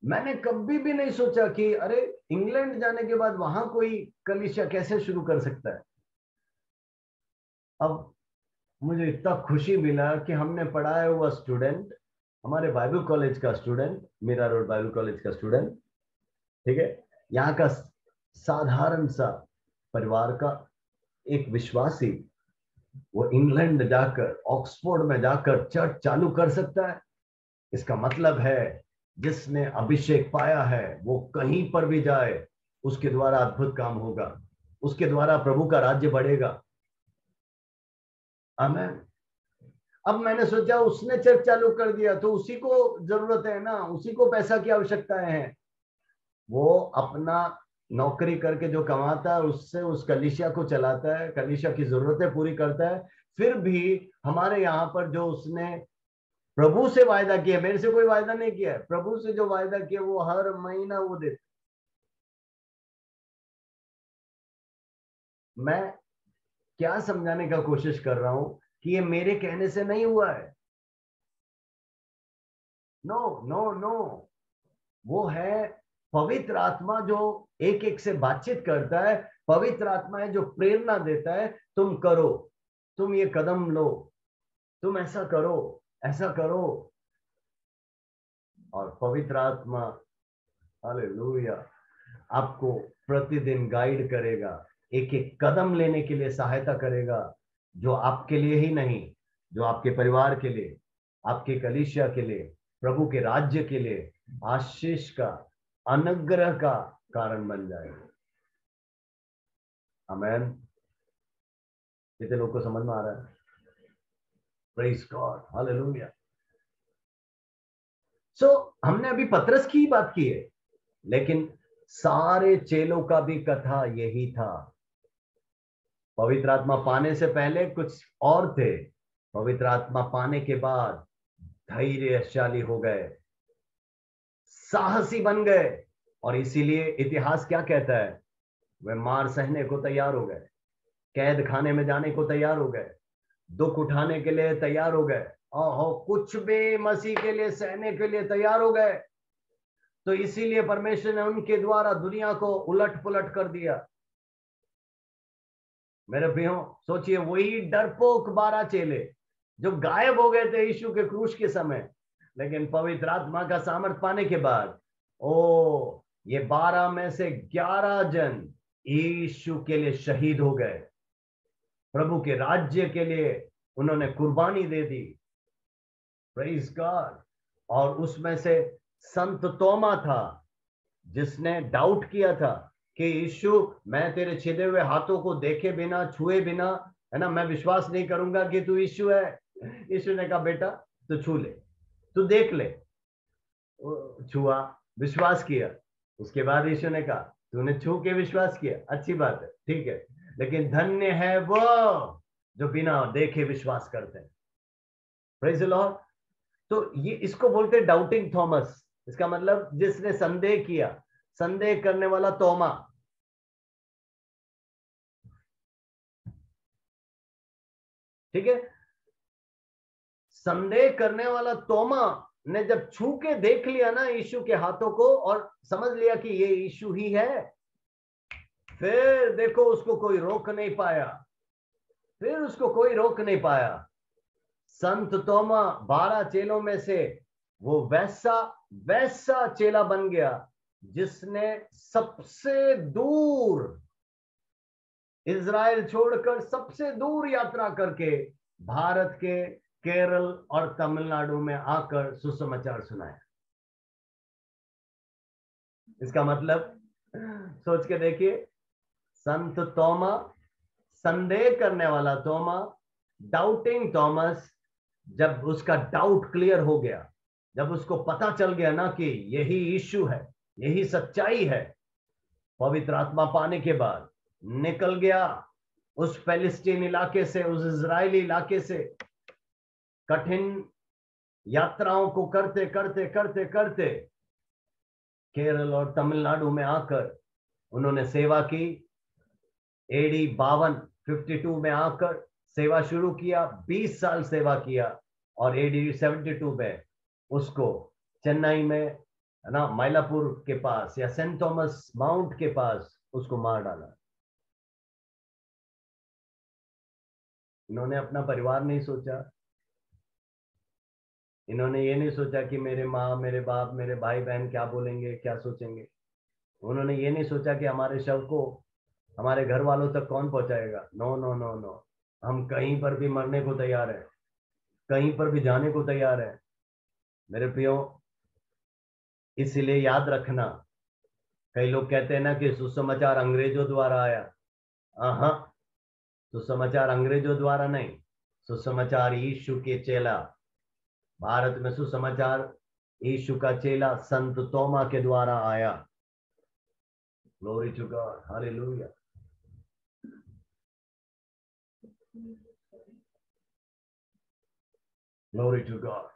मैंने कभी भी नहीं सोचा कि अरे इंग्लैंड जाने के बाद वहां कोई कलीसिया कैसे शुरू कर सकता है। अब मुझे इतना खुशी मिला कि हमने पढ़ाया हुआ स्टूडेंट, हमारे बाइबल कॉलेज का student, Mira road Bible college का स्टूडेंट, ठीक है, यहाँ का साधारण सा परिवार का एक विश्वासी, वो इंग्लैंड जाकर, ऑक्सफोर्ड में जाकर चर्च चालू कर सकता है। इसका मतलब है जिसने अभिषेक पाया है वो कहीं पर भी जाए, उसके द्वारा अद्भुत काम होगा, उसके द्वारा प्रभु का राज्य बढ़ेगा। आमीन। अब मैंने सोचा उसने चर्च चालू कर दिया तो उसी को जरूरत है ना, उसी को पैसा की आवश्यकताएं हैं, वो अपना नौकरी करके जो कमाता है उससे उस कलीसिया को चलाता है, कलीसिया की जरूरतें पूरी करता है। फिर भी हमारे यहाँ पर जो उसने प्रभु से वायदा किया, मेरे से कोई वायदा नहीं किया है, प्रभु से जो वायदा किया वो हर महीना वो देता। मैं क्या समझाने का कोशिश कर रहा हूं कि ये मेरे कहने से नहीं हुआ है। नो नो नो, वो है पवित्र आत्मा जो एक एक से बातचीत करता है, पवित्र आत्मा है जो प्रेरणा देता है, तुम करो, तुम ये कदम लो, तुम ऐसा करो, ऐसा करो। और पवित्र आत्मा, हालेलुया, आपको प्रतिदिन गाइड करेगा, एक एक कदम लेने के लिए सहायता करेगा, जो आपके लिए ही नहीं, जो आपके परिवार के लिए, आपके कलीसिया के लिए, प्रभु के राज्य के लिए आशीष का, अनुग्रह का कारण बन जाएगा। आमेन। कितने लोग को समझ में आ रहा है? Praise God, hallelujah. सो हमने अभी पतरस की बात की है, लेकिन सारे चेलों का भी कथा यही था। पवित्र आत्मा पाने से पहले कुछ और थे, पवित्र आत्मा पाने के बाद धैर्यशाली हो गए, साहसी बन गए, और इसीलिए इतिहास क्या कहता है, वे मार सहने को तैयार हो गए, कैद खाने में जाने को तैयार हो गए, दुख उठाने के लिए तैयार हो गए, ओहो कुछ भी मसीह के लिए सहने के लिए तैयार हो गए। तो इसीलिए परमेश्वर ने उनके द्वारा दुनिया को उलट पुलट कर दिया। मेरे प्रियो, सोचिए वही डरपोक 12 चेले जो गायब हो गए थे यीशु के क्रूस के समय, लेकिन पवित्र आत्मा का सामर्थ पाने के बाद ओ ये 12 में से 11 जन यीशु के लिए शहीद हो गए, प्रभु के राज्य के लिए उन्होंने कुर्बानी दे दी। Praise God. और उसमें से संत तोमा था, जिसने डाउट किया था कि यीशु, मैं तेरे छिदे हुए हाथों को देखे बिना, छुए बिना, है ना, मैं विश्वास नहीं करूंगा कि तू यीशु है। यीशु ने कहा बेटा तू छू ले, तू देख ले। छुआ, विश्वास किया। उसके बाद यीशु ने कहा तूने छू के विश्वास किया, अच्छी बात है, ठीक है, लेकिन धन्य है वो जो बिना देखे विश्वास करते हैं। Praise the Lord. तो ये इसको बोलते हैं डाउटिंग थॉमस, इसका मतलब जिसने संदेह किया, संदेह करने वाला तोमा। ठीक है। संदेह करने वाला तोमा ने जब छू के देख लिया ना यीशु के हाथों को और समझ लिया कि ये यीशु ही है, फिर देखो उसको कोई रोक नहीं पाया, फिर उसको कोई रोक नहीं पाया। संत तोमा 12 चेलों में से वो वैसा चेला बन गया जिसने सबसे दूर, इज़राइल छोड़कर सबसे दूर यात्रा करके भारत के केरल और तमिलनाडु में आकर सुसमाचार सुनाया। इसका मतलब सोच के देखिए, संत तोमा, संदेह करने वाला तोमा, डाउटिंग थॉमस, जब उसका डाउट क्लियर हो गया, जब उसको पता चल गया ना कि यही यीशु है, यही सच्चाई है, पवित्र आत्मा पाने के बाद निकल गया उस फिलिस्तीन इलाके से, उस इजरायली इलाके से। कठिन यात्राओं को करते करते करते करते केरल और तमिलनाडु में आकर उन्होंने सेवा की। एडी 52 में आकर सेवा शुरू किया, 20 साल सेवा किया, और एडी 72 में उसको चेन्नई में, है ना, माइलापुर के पास या सेंट थॉमस माउंट के पास उसको मार डाला। इन्होंने अपना परिवार नहीं सोचा, इन्होंने ये नहीं सोचा कि मेरे माँ, मेरे बाप, मेरे भाई बहन क्या बोलेंगे, क्या सोचेंगे। उन्होंने ये नहीं सोचा कि हमारे शव को हमारे घर वालों तक कौन पहुंचाएगा। नो नो नो नो, हम कहीं पर भी मरने को तैयार है, कहीं पर भी जाने को तैयार है मेरे प्रियो। इसीलिए याद रखना, कई लोग कहते हैं ना कि सुसमाचार अंग्रेजों द्वारा आया। हाँ, सुसमाचार अंग्रेजों द्वारा नहीं, सुसमाचार यीशु के चेला, भारत में सुसमाचार यीशु का चेला संत तोमा के द्वारा आया। Glory to God, hallelujah. Glory to God.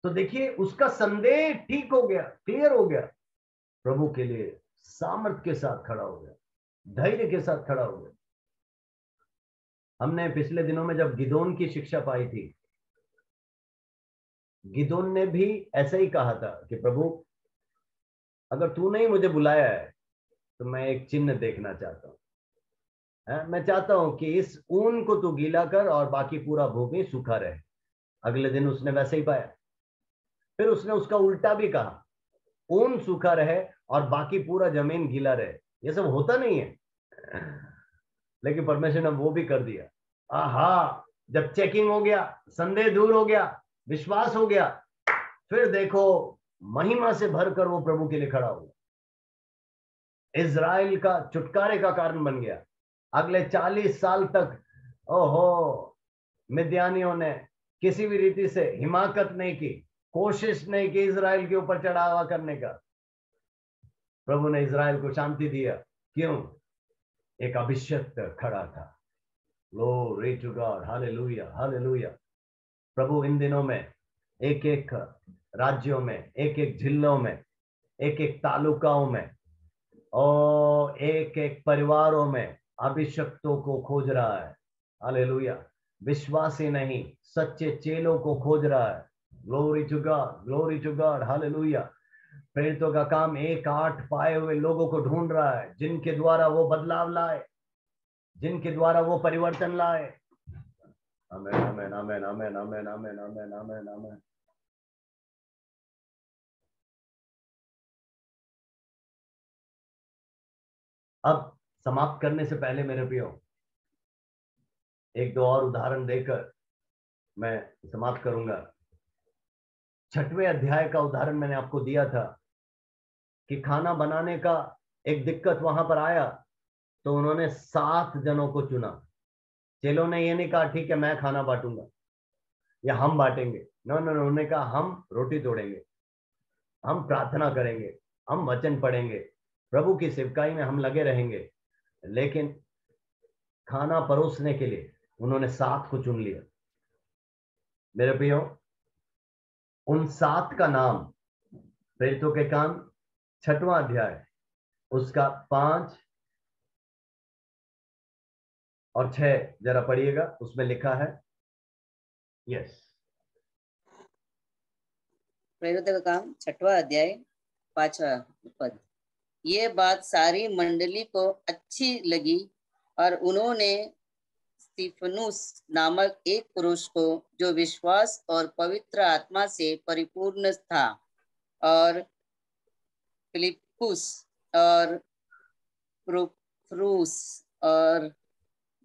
तो देखिए उसका संदेह ठीक हो गया, क्लियर हो गया, प्रभु के लिए सामर्थ के साथ खड़ा हो गया, धैर्य के साथ खड़ा हो गया। हमने पिछले दिनों में जब गिदोन की शिक्षा पाई थी, गिदोन ने भी ऐसा ही कहा था कि प्रभु अगर तूने ही मुझे बुलाया है तो मैं एक चिन्ह देखना चाहता हूं। मैं चाहता हूं कि इस ऊन को तू गीला कर और बाकी पूरा भूमि सूखा रहे। अगले दिन उसने वैसे ही पाया। फिर उसने उसका उल्टा भी कहा, ऊन सूखा रहे और बाकी पूरा जमीन गीला रहे। ये सब होता नहीं है, लेकिन परमेश्वर ने वो भी कर दिया। आहा, जब चेकिंग हो गया, संदेह दूर हो गया, विश्वास हो गया, फिर देखो महिमा से भरकर वो प्रभु के लिए खड़ा हुआ, इजराइल का छुटकारे का कारण बन गया। अगले 40 साल तक ओहो, मिद्यानियों ने किसी भी रीति से हिमाकत नहीं की, कोशिश नहीं की इजराइल के ऊपर चढ़ावा करने का। प्रभु ने इजराइल को शांति दिया। क्यों? एक अभिषिक्त खड़ा था। Glory to God, hallelujah, hallelujah. प्रभु इन दिनों में एक एक राज्यों में, एक एक जिलों में, एक एक तालुकाओं में और एक एक परिवारों में अभिषक्तों को खोज रहा है। हालेलुया। विश्वासी नहीं, सच्चे चेलों को खोज रहा है। Glory to God, glory to God, hallelujah. प्रेरितों का काम 1-8 पाए हुए लोगों को ढूंढ रहा है, जिनके द्वारा वो बदलाव लाए, जिनके द्वारा वो परिवर्तन लाए। आमेन, amen, amen, amen, amen, amen, amen, amen, आमेन। अब समाप्त करने से पहले मेरे प्रियो, एक दो और उदाहरण देकर मैं समाप्त करूंगा। 6वें अध्याय का उदाहरण मैंने आपको दिया था कि खाना बनाने का एक दिक्कत वहां पर आया, तो उन्होंने 7 जनों को चुना। चेलों ने ये नहीं कहा ठीक है मैं खाना बांटूंगा या हम बांटेंगे। नो नो, उन्होंने कहा हम रोटी तोड़ेंगे, हम प्रार्थना करेंगे, हम वचन पढ़ेंगे, प्रभु की सेवकाई में हम लगे रहेंगे। लेकिन खाना परोसने के लिए उन्होंने 7 को चुन लिया। मेरे प्रियो, उन 7 का नाम प्रेरितों के काम 6वां अध्याय उसका 5 और 6 जरा पढ़िएगा, उसमें लिखा है। यस। प्रेरितों का काम 6वां अध्याय 5वां पद। ये बात सारी मंडली को अच्छी लगी और उन्होंने स्तिफनुस नामक एक पुरुष को, जो विश्वास और पवित्र आत्मा से परिपूर्ण था, और फिलिप्पुस और प्रुफरूस और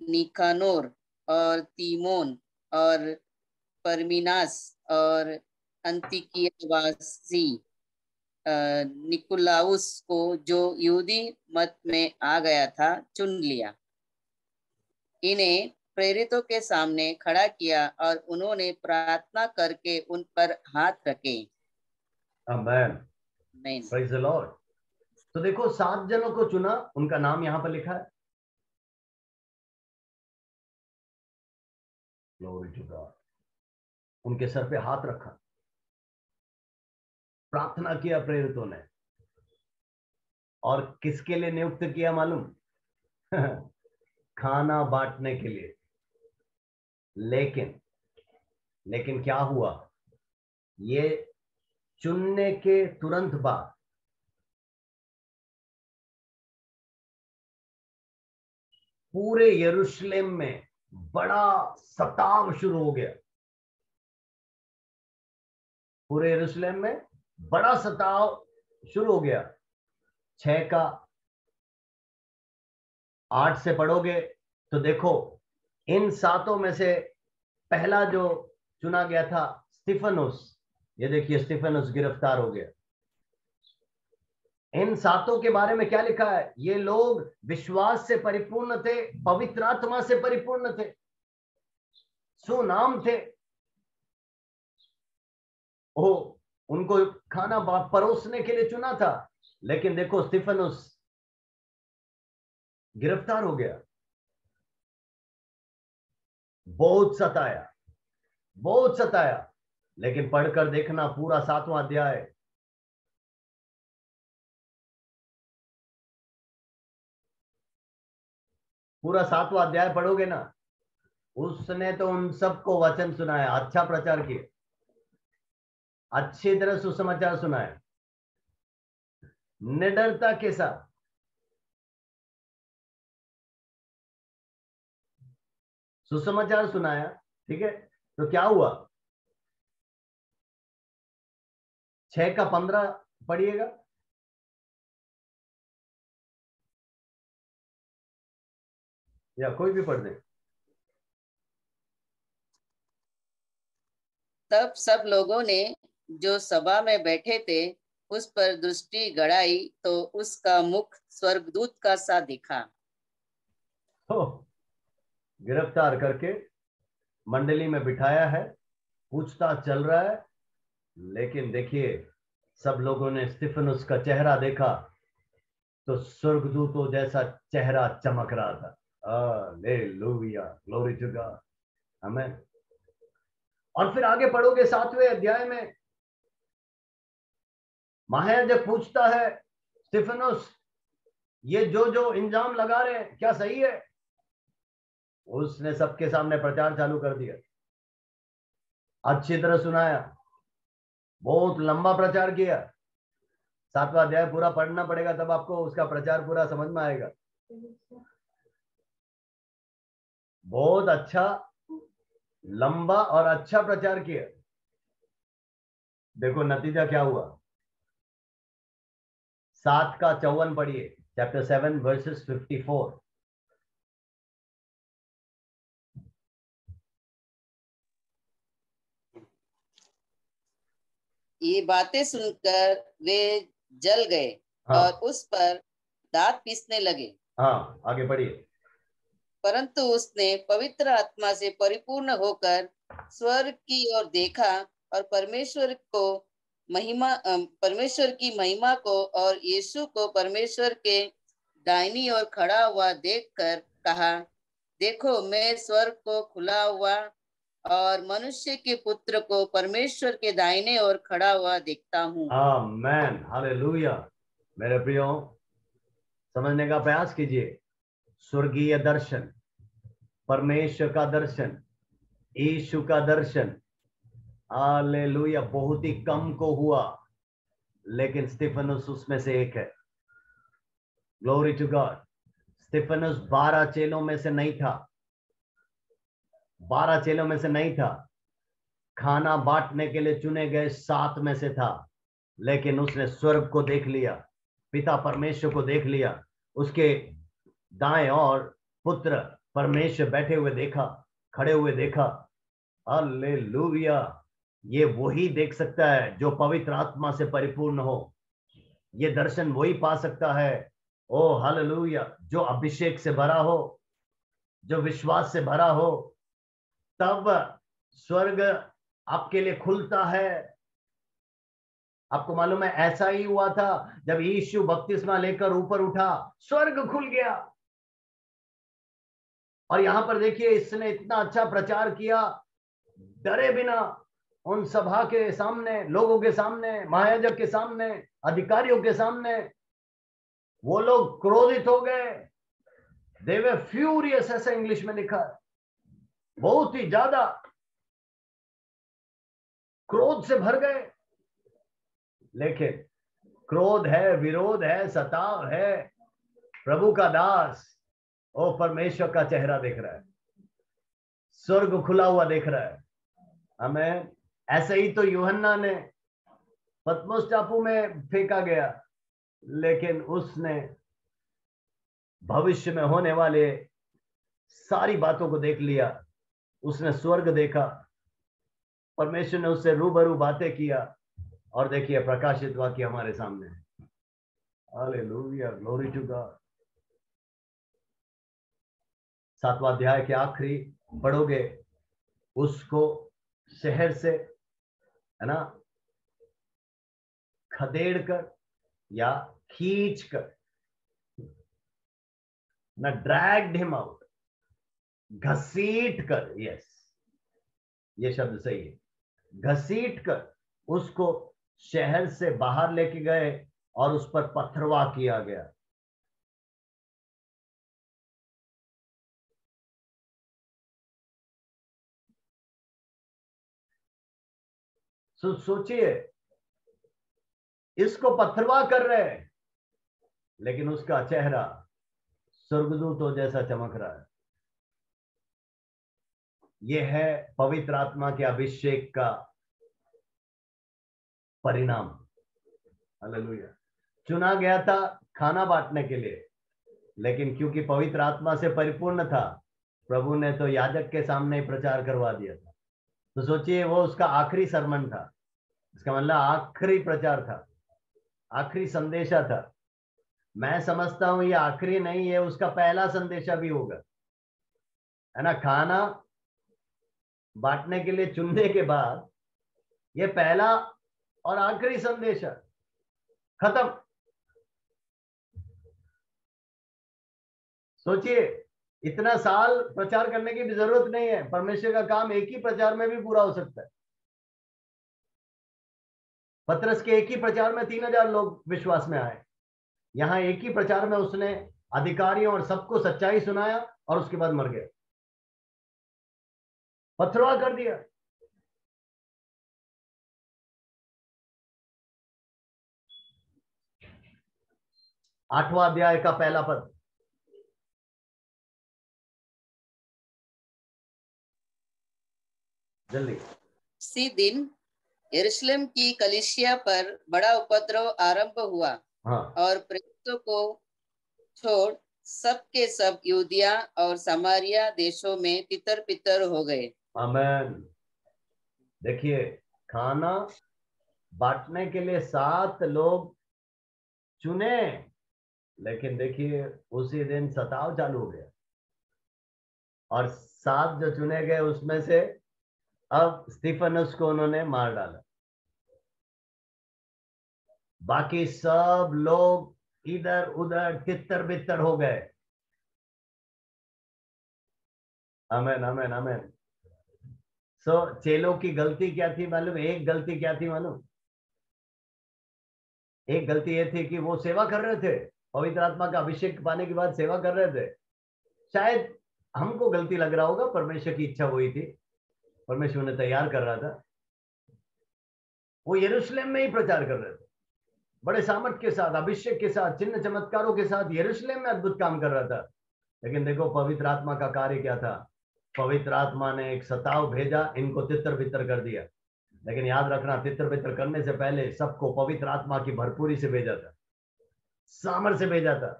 निकानोर और तीमोन और परमीनास और अंतिकियावासी निकुलाउस को, जो यहूदी मत में आ गया था, चुन लिया। इन्हें प्रेरितों के सामने खड़ा किया और उन्होंने प्रार्थना करके उन पर हाथ रखे। आमेन, प्रेज द लॉर्ड। तो देखो 7 जनों को चुना, उनका नाम यहां पर लिखा है। Glory to God. उनके सर पे हाथ रखा, प्रार्थना किया प्रेरितों ने, और किसके लिए नियुक्त किया मालूम? खाना बांटने के लिए। लेकिन क्या हुआ? ये चुनने के तुरंत बाद पूरे यरूशलेम में बड़ा सताव शुरू हो गया। पूरे यरूशलेम में बड़ा सताव शुरू हो गया। 6 का 8 से पढ़ोगे तो देखो, इन 7 में से पहला जो चुना गया था स्तिफनुस। ये देखिए, स्तिफनुस गिरफ्तार हो गया। इन 7 के बारे में क्या लिखा है? ये लोग विश्वास से परिपूर्ण थे, पवित्र आत्मा से परिपूर्ण थे, सुनाम थे। ओ, उनको खाना परोसने के लिए चुना था, लेकिन देखो स्तिफनुस गिरफ्तार हो गया। बहुत सताया। लेकिन पढ़कर देखना पूरा 7वां अध्याय। पूरा 7वां अध्याय पढ़ोगे ना, उसने तो उन सबको वचन सुनाया, अच्छा प्रचार किया, अच्छी तरह सुसमाचार सुनाया, निडरता के साथ। सुसमाचार सुनाया, ठीक है। तो क्या हुआ? 6 का 15 पढ़िएगा। या कोई भी पढ़ दे। तब सब लोगों ने जो सभा में बैठे थे उस पर दृष्टि गड़ाई, तो उसका मुख स्वर्गदूत का सा दिखा। तो गिरफ्तार करके मंडली में बिठाया है, पूछताछ चल रहा है। लेकिन देखिए, सब लोगों ने स्तिफनुस का चेहरा देखा तो स्वर्गदूतों जैसा चेहरा चमक रहा था। हालेलुया, ग्लोरी टू गॉड, आमेन। और फिर आगे पढ़ोगे 7वें अध्याय में, महायाजक पूछता है, स्तिफनुस, ये जो जो इंजाम लगा रहे हैं क्या सही है? उसने सबके सामने प्रचार चालू कर दिया, अच्छी तरह सुनाया, बहुत लंबा प्रचार किया। 7वां अध्याय पूरा पढ़ना पड़ेगा, तब आपको उसका प्रचार पूरा समझ में आएगा। बहुत अच्छा, लंबा और अच्छा प्रचार किया। देखो नतीजा क्या हुआ। 7 का 54 पढ़िए, चैप्टर 7 वर्सेस 54। ये बातें सुनकर वे जल गए। हाँ। और उस पर दांत पीसने लगे। हाँ, आगे पढ़िए। परंतु उसने पवित्र आत्मा से परिपूर्ण होकर स्वर्ग की ओर देखा और परमेश्वर की महिमा को और यीशु को परमेश्वर के दाहिनी ओर खड़ा हुआ देखकर कहा, देखो, मैं स्वर्ग को खुला हुआ और मनुष्य के पुत्र को परमेश्वर के दाहिने ओर खड़ा हुआ देखता हूँ। आमेन, हालेलुया। मेरे प्रियो, समझने का प्रयास कीजिए। स्वर्गीय दर्शन, परमेश्वर का दर्शन, यीशु का दर्शन, हालेलुया, बहुत ही कम को हुआ, लेकिन स्तिफनुस उसमें से एक है। Glory to God. स्तिफनुस 12 चेलों में से नहीं था, 12 चेलों में से नहीं था, खाना बांटने के लिए चुने गए 7 में से था, लेकिन उसने स्वर्ग को देख लिया, पिता परमेश्वर को देख लिया, उसके दाएं और पुत्र परमेश्वर बैठे हुए देखा, खड़े हुए देखा। हालेलुया। ये वही देख सकता है जो पवित्र आत्मा से परिपूर्ण हो, ये दर्शन वही पा सकता है। ओ हालेलुया, जो अभिषेक से भरा हो, जो विश्वास से भरा हो, तब स्वर्ग आपके लिए खुलता है। आपको मालूम है ऐसा ही हुआ था जब यीशु बपतिस्मा लेकर ऊपर उठा, स्वर्ग खुल गया। और यहां पर देखिए, इसने इतना अच्छा प्रचार किया, डरे बिना, उन सभा के सामने, लोगों के सामने, महायाजक के सामने, अधिकारियों के सामने। वो लोग क्रोधित हो गए, दे वर फ्यूरियस, ऐसा इंग्लिश में लिखा है, बहुत ही ज्यादा क्रोध से भर गए। लेकिन क्रोध है, विरोध है, सताव है, प्रभु का दास ओ परमेश्वर का चेहरा देख रहा है, स्वर्ग खुला हुआ देख रहा है। हमें ऐसे ही तो यूहन्ना ने पतमोस टापू में फेंका गया, लेकिन उसने भविष्य में होने वाले सारी बातों को देख लिया, उसने स्वर्ग देखा, परमेश्वर ने उससे रूबरू बातें किया, और देखिए प्रकाशित वाक्य हमारे सामने है। Hallelujah, glory to God. 7वां अध्याय के आखिरी पढ़ोगे, उसको शहर से, है ना, खदेड़ कर या खींच कर, ना ड्रैग्ड हिम आउट, घसीट कर, यस ये शब्द सही है, घसीट कर उसको शहर से बाहर लेके गए और उस पर पथरवाह किया गया। सोचिए, इसको पथरवाह कर रहे हैं, लेकिन उसका चेहरा स्वर्गदूतों जैसा चमक रहा है। यह है पवित्र आत्मा के अभिषेक का परिणाम। हालेलुया। चुना गया था खाना बांटने के लिए, लेकिन क्योंकि पवित्र आत्मा से परिपूर्ण था, प्रभु ने तो याजक के सामने ही प्रचार करवा दिया था। तो सोचिए, वो उसका आखिरी सरमन था, इसका मतलब आखिरी प्रचार था, आखिरी संदेशा था। मैं समझता हूं ये आखिरी नहीं है, उसका पहला संदेशा भी होगा, है ना। खाना बांटने के लिए चुनने के बाद ये पहला और आखिरी संदेशा खत्म। सोचिए, इतना साल प्रचार करने की भी जरूरत नहीं है, परमेश्वर का काम एक ही प्रचार में भी पूरा हो सकता है। पतरस के एक ही प्रचार में 3000 लोग विश्वास में आए, यहां एक ही प्रचार में उसने अधिकारियों और सबको सच्चाई सुनाया और उसके बाद मर गया, पथरवाह कर दिया। आठवां अध्याय का पहला पद, जल्दी। इसी दिन यरूशलेम की कलीसिया पर बड़ा उपद्रव आरंभ हुआ, हाँ, और प्रेरितों को छोड़ सब के सब यहूदिया और समारिया देशों में तितर बितर हो गए। आमेन। देखिए, खाना बांटने के लिए 7 लोग चुने, लेकिन देखिए उसी दिन सताव चालू हो गया, और 7 जो चुने गए उसमें से अब स्तिफनुस को उन्होंने मार डाला। बाकी सब लोग इधर उधर तितर बितर हो गए। आमेन, आमेन, आमेन। चेलों की गलती क्या थी मालूम? एक गलती क्या थी मालूम? एक गलती ये थी कि वो सेवा कर रहे थे, पवित्र आत्मा का अभिषेक पाने के बाद सेवा कर रहे थे। शायद हमको गलती लग रहा होगा, परमेश्वर की इच्छा वही थी, परमेश्वर ने तैयार कर रहा था। वो यरूशलेम में ही प्रचार कर रहे थे, बड़े सामर्थ के साथ, अभिषेक के साथ, चिन्ह चमत्कारों के साथ यरूशलेम में अद्भुत काम कर रहा था। लेकिन देखो पवित्र आत्मा का कार्य क्या था। पवित्र आत्मा ने एक सताव भेजा, इनको तितर बितर कर दिया। लेकिन याद रखना, तितर बितर करने से पहले सबको पवित्र आत्मा की भरपूरी से भेजा था, सामर्थ से भेजा था।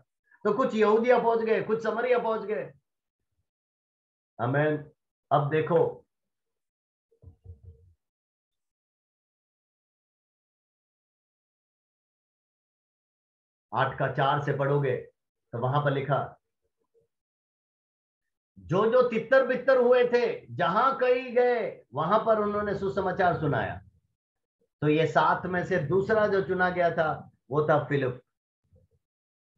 तो कुछ यहूदिया पहुंच गए, कुछ समरिया पहुंच गए। आमीन। अब देखो, आठ का 4 से पढ़ोगे तो वहां पर लिखा, जो जो तितर बितर हुए थे, जहां कहीं गए वहां पर उन्होंने सुसमाचार सुनाया। तो ये 7 में से दूसरा जो चुना गया था वो था फिलिप।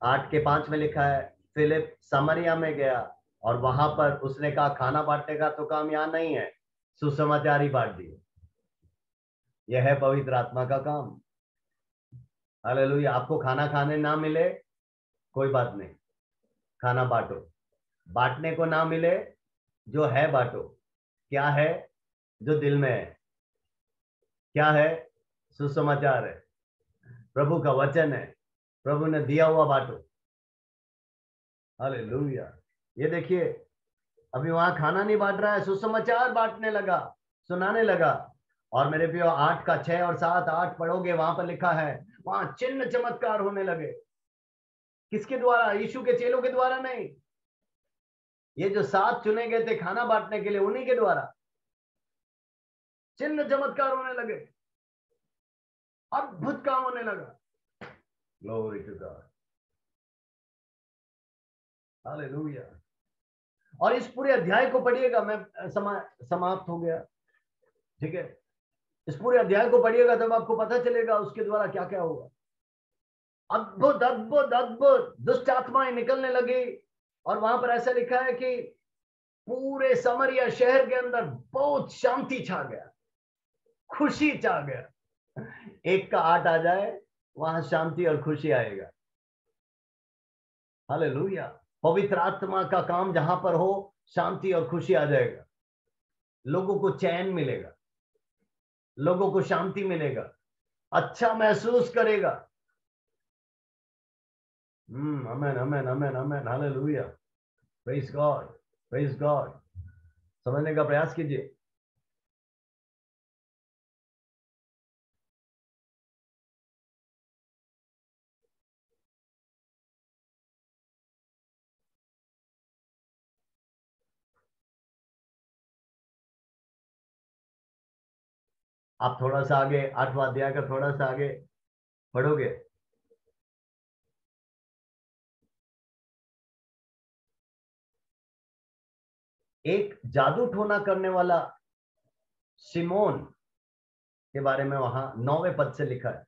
8 के 5 में लिखा है, फिलिप समरिया में गया और वहां पर उसने कहा खाना बांटने का तो काम यहां नहीं है, सुसमाचार ही बांट दिए। यह है पवित्र आत्मा का काम। हालेलुया। आपको खाना खाने ना मिले कोई बात नहीं, खाना बांटो। बांटने को ना मिले, जो है बांटो। क्या है? जो दिल में है। क्या है? सुसमाचार है, प्रभु का वचन है, प्रभु ने दिया हुआ बांटो। हालेलुया। ये देखिए, अभी वहां खाना नहीं बांट रहा है, सुसमाचार बांटने लगा, सुनाने लगा। और मेरे प्रियो 8 का 6 और 7, 8 पढ़ोगे वहां पर लिखा है, वहां चिन्ह चमत्कार होने लगे। किसके द्वारा? यीशु के चेलों के द्वारा नहीं, ये जो 7 चुने गए थे खाना बांटने के लिए, उन्हीं के द्वारा चिन्ह चमत्कार होने लगे, अद्भुत काम होने लगा। Glory to God, hallelujah. और इस पूरे अध्याय को पढ़िएगा। मैं समाप्त हो गया, ठीक है। इस पूरे अध्याय को पढ़िएगा तब आपको पता चलेगा उसके द्वारा क्या क्या होगा। अद्भुत अद्भुत अद्भुत दुष्ट आत्माएं निकलने लगी। और वहां पर ऐसा लिखा है कि पूरे समरिया शहर के अंदर बहुत शांति छा गया, खुशी छा गया। 1 का 8 आ जाए, वहां शांति और खुशी आएगा। हालेलुया। पवित्र आत्मा का काम जहां पर हो, शांति और खुशी आ जाएगा। लोगों को चैन मिलेगा, लोगों को शांति मिलेगा, अच्छा महसूस करेगा। Amen amen amen amen, hallelujah. Praise God, praise God. समझने का प्रयास कीजिए। आप थोड़ा सा आगे 8वां अध्याय का थोड़ा सा आगे पढ़ोगे, एक जादू टोना करने वाला सिमोन के बारे में वहां 9वें पद से लिखा है।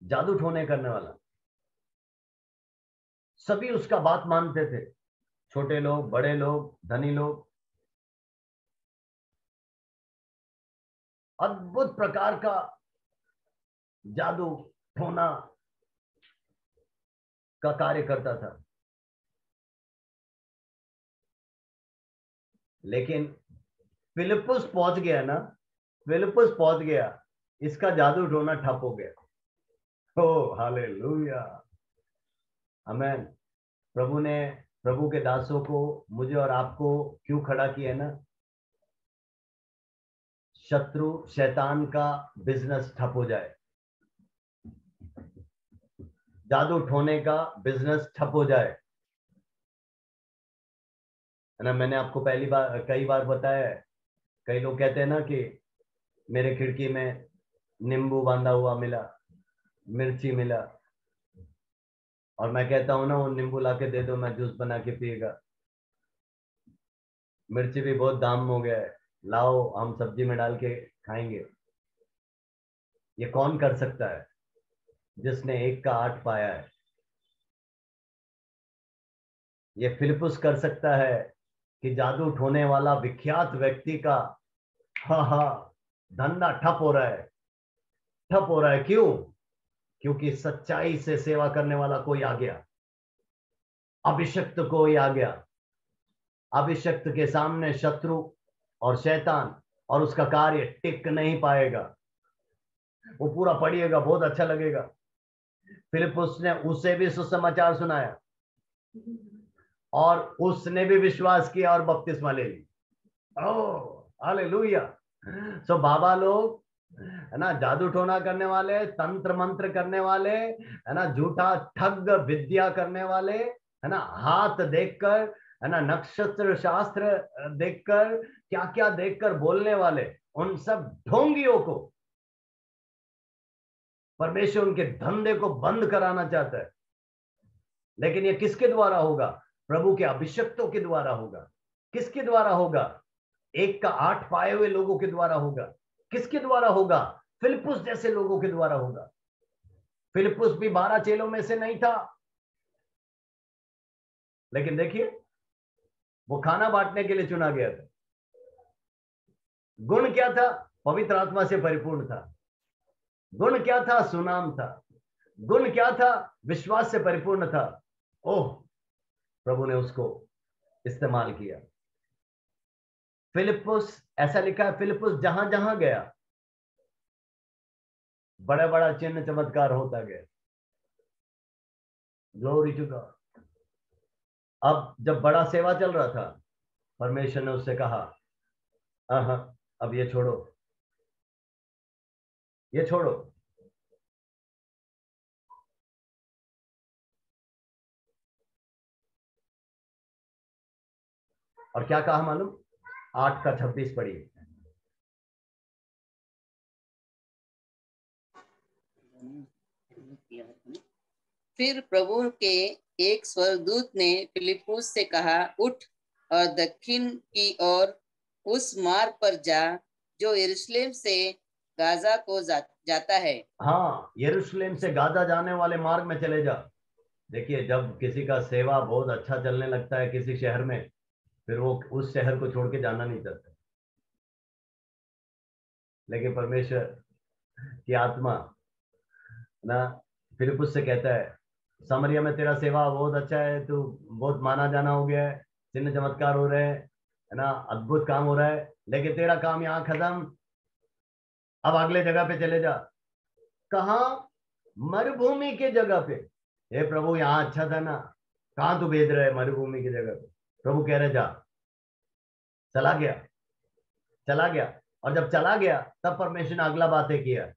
जादू टोने करने वाला, सभी उसका बात मानते थे, छोटे लोग, बड़े लोग, धनी लोग। अद्भुत प्रकार का जादू टोना का कार्य करता था। लेकिन फिलिप्पुस पहुंच गया ना, फिलिप्पुस पहुंच गया, इसका जादू टोना ठप हो गया। ओ हालेलुया, आमेन। प्रभु ने, प्रभु के दासों को, मुझे और आपको क्यों खड़ा किया है ना? शत्रु शैतान का बिजनेस ठप हो जाए, जादू टोने का बिजनेस ठप हो जाए, है ना। मैंने आपको पहली बार कई बार बताया है। कई लोग कहते हैं ना कि मेरे खिड़की में नींबू बांधा हुआ मिला, मिर्ची मिला, और मैं कहता हूं ना वो नींबू लाके दे दो, मैं जूस बना के पिएगा। मिर्ची भी बहुत दाम हो गया है, लाओ हम सब्जी में डाल के खाएंगे। ये कौन कर सकता है? जिसने 1 का 8 पाया है। ये फिलिप्पुस कर सकता है कि जादू टोने वाला विख्यात व्यक्ति का धंधा ठप हो रहा है, ठप हो रहा है। क्यों? क्योंकि सच्चाई से सेवा करने वाला कोई आ गया, अभिषिक्त कोई आ गया। अभिषिक्त के सामने शत्रु और शैतान और उसका कार्य टिक नहीं पाएगा। वो पूरा पढ़िएगा, बहुत अच्छा लगेगा। फिलिप्पुस ने उसे भी सुसमाचार सुनाया और उसने भी विश्वास किया और बपतिस्मा ले ली। Oh hallelujah. सो बाबा लोग है ना, जादू टोना करने वाले, तंत्र मंत्र करने वाले, है ना, झूठा ठग विद्या करने वाले, है ना, हाथ देखकर, है ना, नक्षत्र शास्त्र देखकर, क्या क्या देखकर बोलने वाले, उन सब ढोंगियों को परमेश्वर उनके धंधे को बंद कराना चाहता है। लेकिन ये किसके द्वारा होगा? प्रभु के अभिषक्तों के द्वारा होगा। किसके द्वारा होगा? 1 का 8 पाए हुए लोगों के द्वारा होगा। किसके द्वारा होगा? फिलिप्पुस जैसे लोगों के द्वारा होगा। फिलिप्पुस भी 12 चेलों में से नहीं था, लेकिन देखिए वो खाना बांटने के लिए चुना गया था। गुण क्या था? पवित्र आत्मा से परिपूर्ण था। गुण क्या था? सुनाम था। गुण क्या था? विश्वास से परिपूर्ण था। ओह, प्रभु ने उसको इस्तेमाल किया। फिलिप्पुस, ऐसा लिखा है, फिलिप्पुस जहां जहां गया बड़ा बड़ा चिन्ह चमत्कार होता गया। Glory to God. अब जब बड़ा सेवा चल रहा था, परमेश्वर ने उससे कहा, अब ये छोड़ो, ये छोड़ो। और क्या कहा मालूम? 8 का 26 पढ़िए। फिर प्रभु के एक स्वर्गदूत ने फिलिप्पुस से कहा, उठ और दक्षिण की ओर उस मार्ग पर जा जो यरूशलेम से गाजा को जाता है। हाँ, यरूशलेम से गाजा जाने वाले मार्ग में चले जा। देखिए, जब किसी का सेवा बहुत अच्छा चलने लगता है किसी शहर में, फिर वो उस शहर को छोड़ के जाना नहीं चाहता। लेकिन परमेश्वर की आत्मा ना फिलिप्पुस से कहता है, सामरिया में तेरा सेवा बहुत अच्छा है, तू बहुत माना जाना हो गया है, चिन्ह चमत्कार हो रहे हैं, है ना, अद्भुत काम हो रहा है, लेकिन तेरा काम यहाँ खत्म, अब अगले जगह पे चले जा। कहा? मरुभूमि के जगह पे। हे प्रभु, यहाँ अच्छा था ना, कहाँ तू भेज रहा है मरुभूमि की जगह पे? प्रभु कह रहे जा। चला गया, चला गया। और जब चला गया तब परमेश्वर ने अगला बातें किया।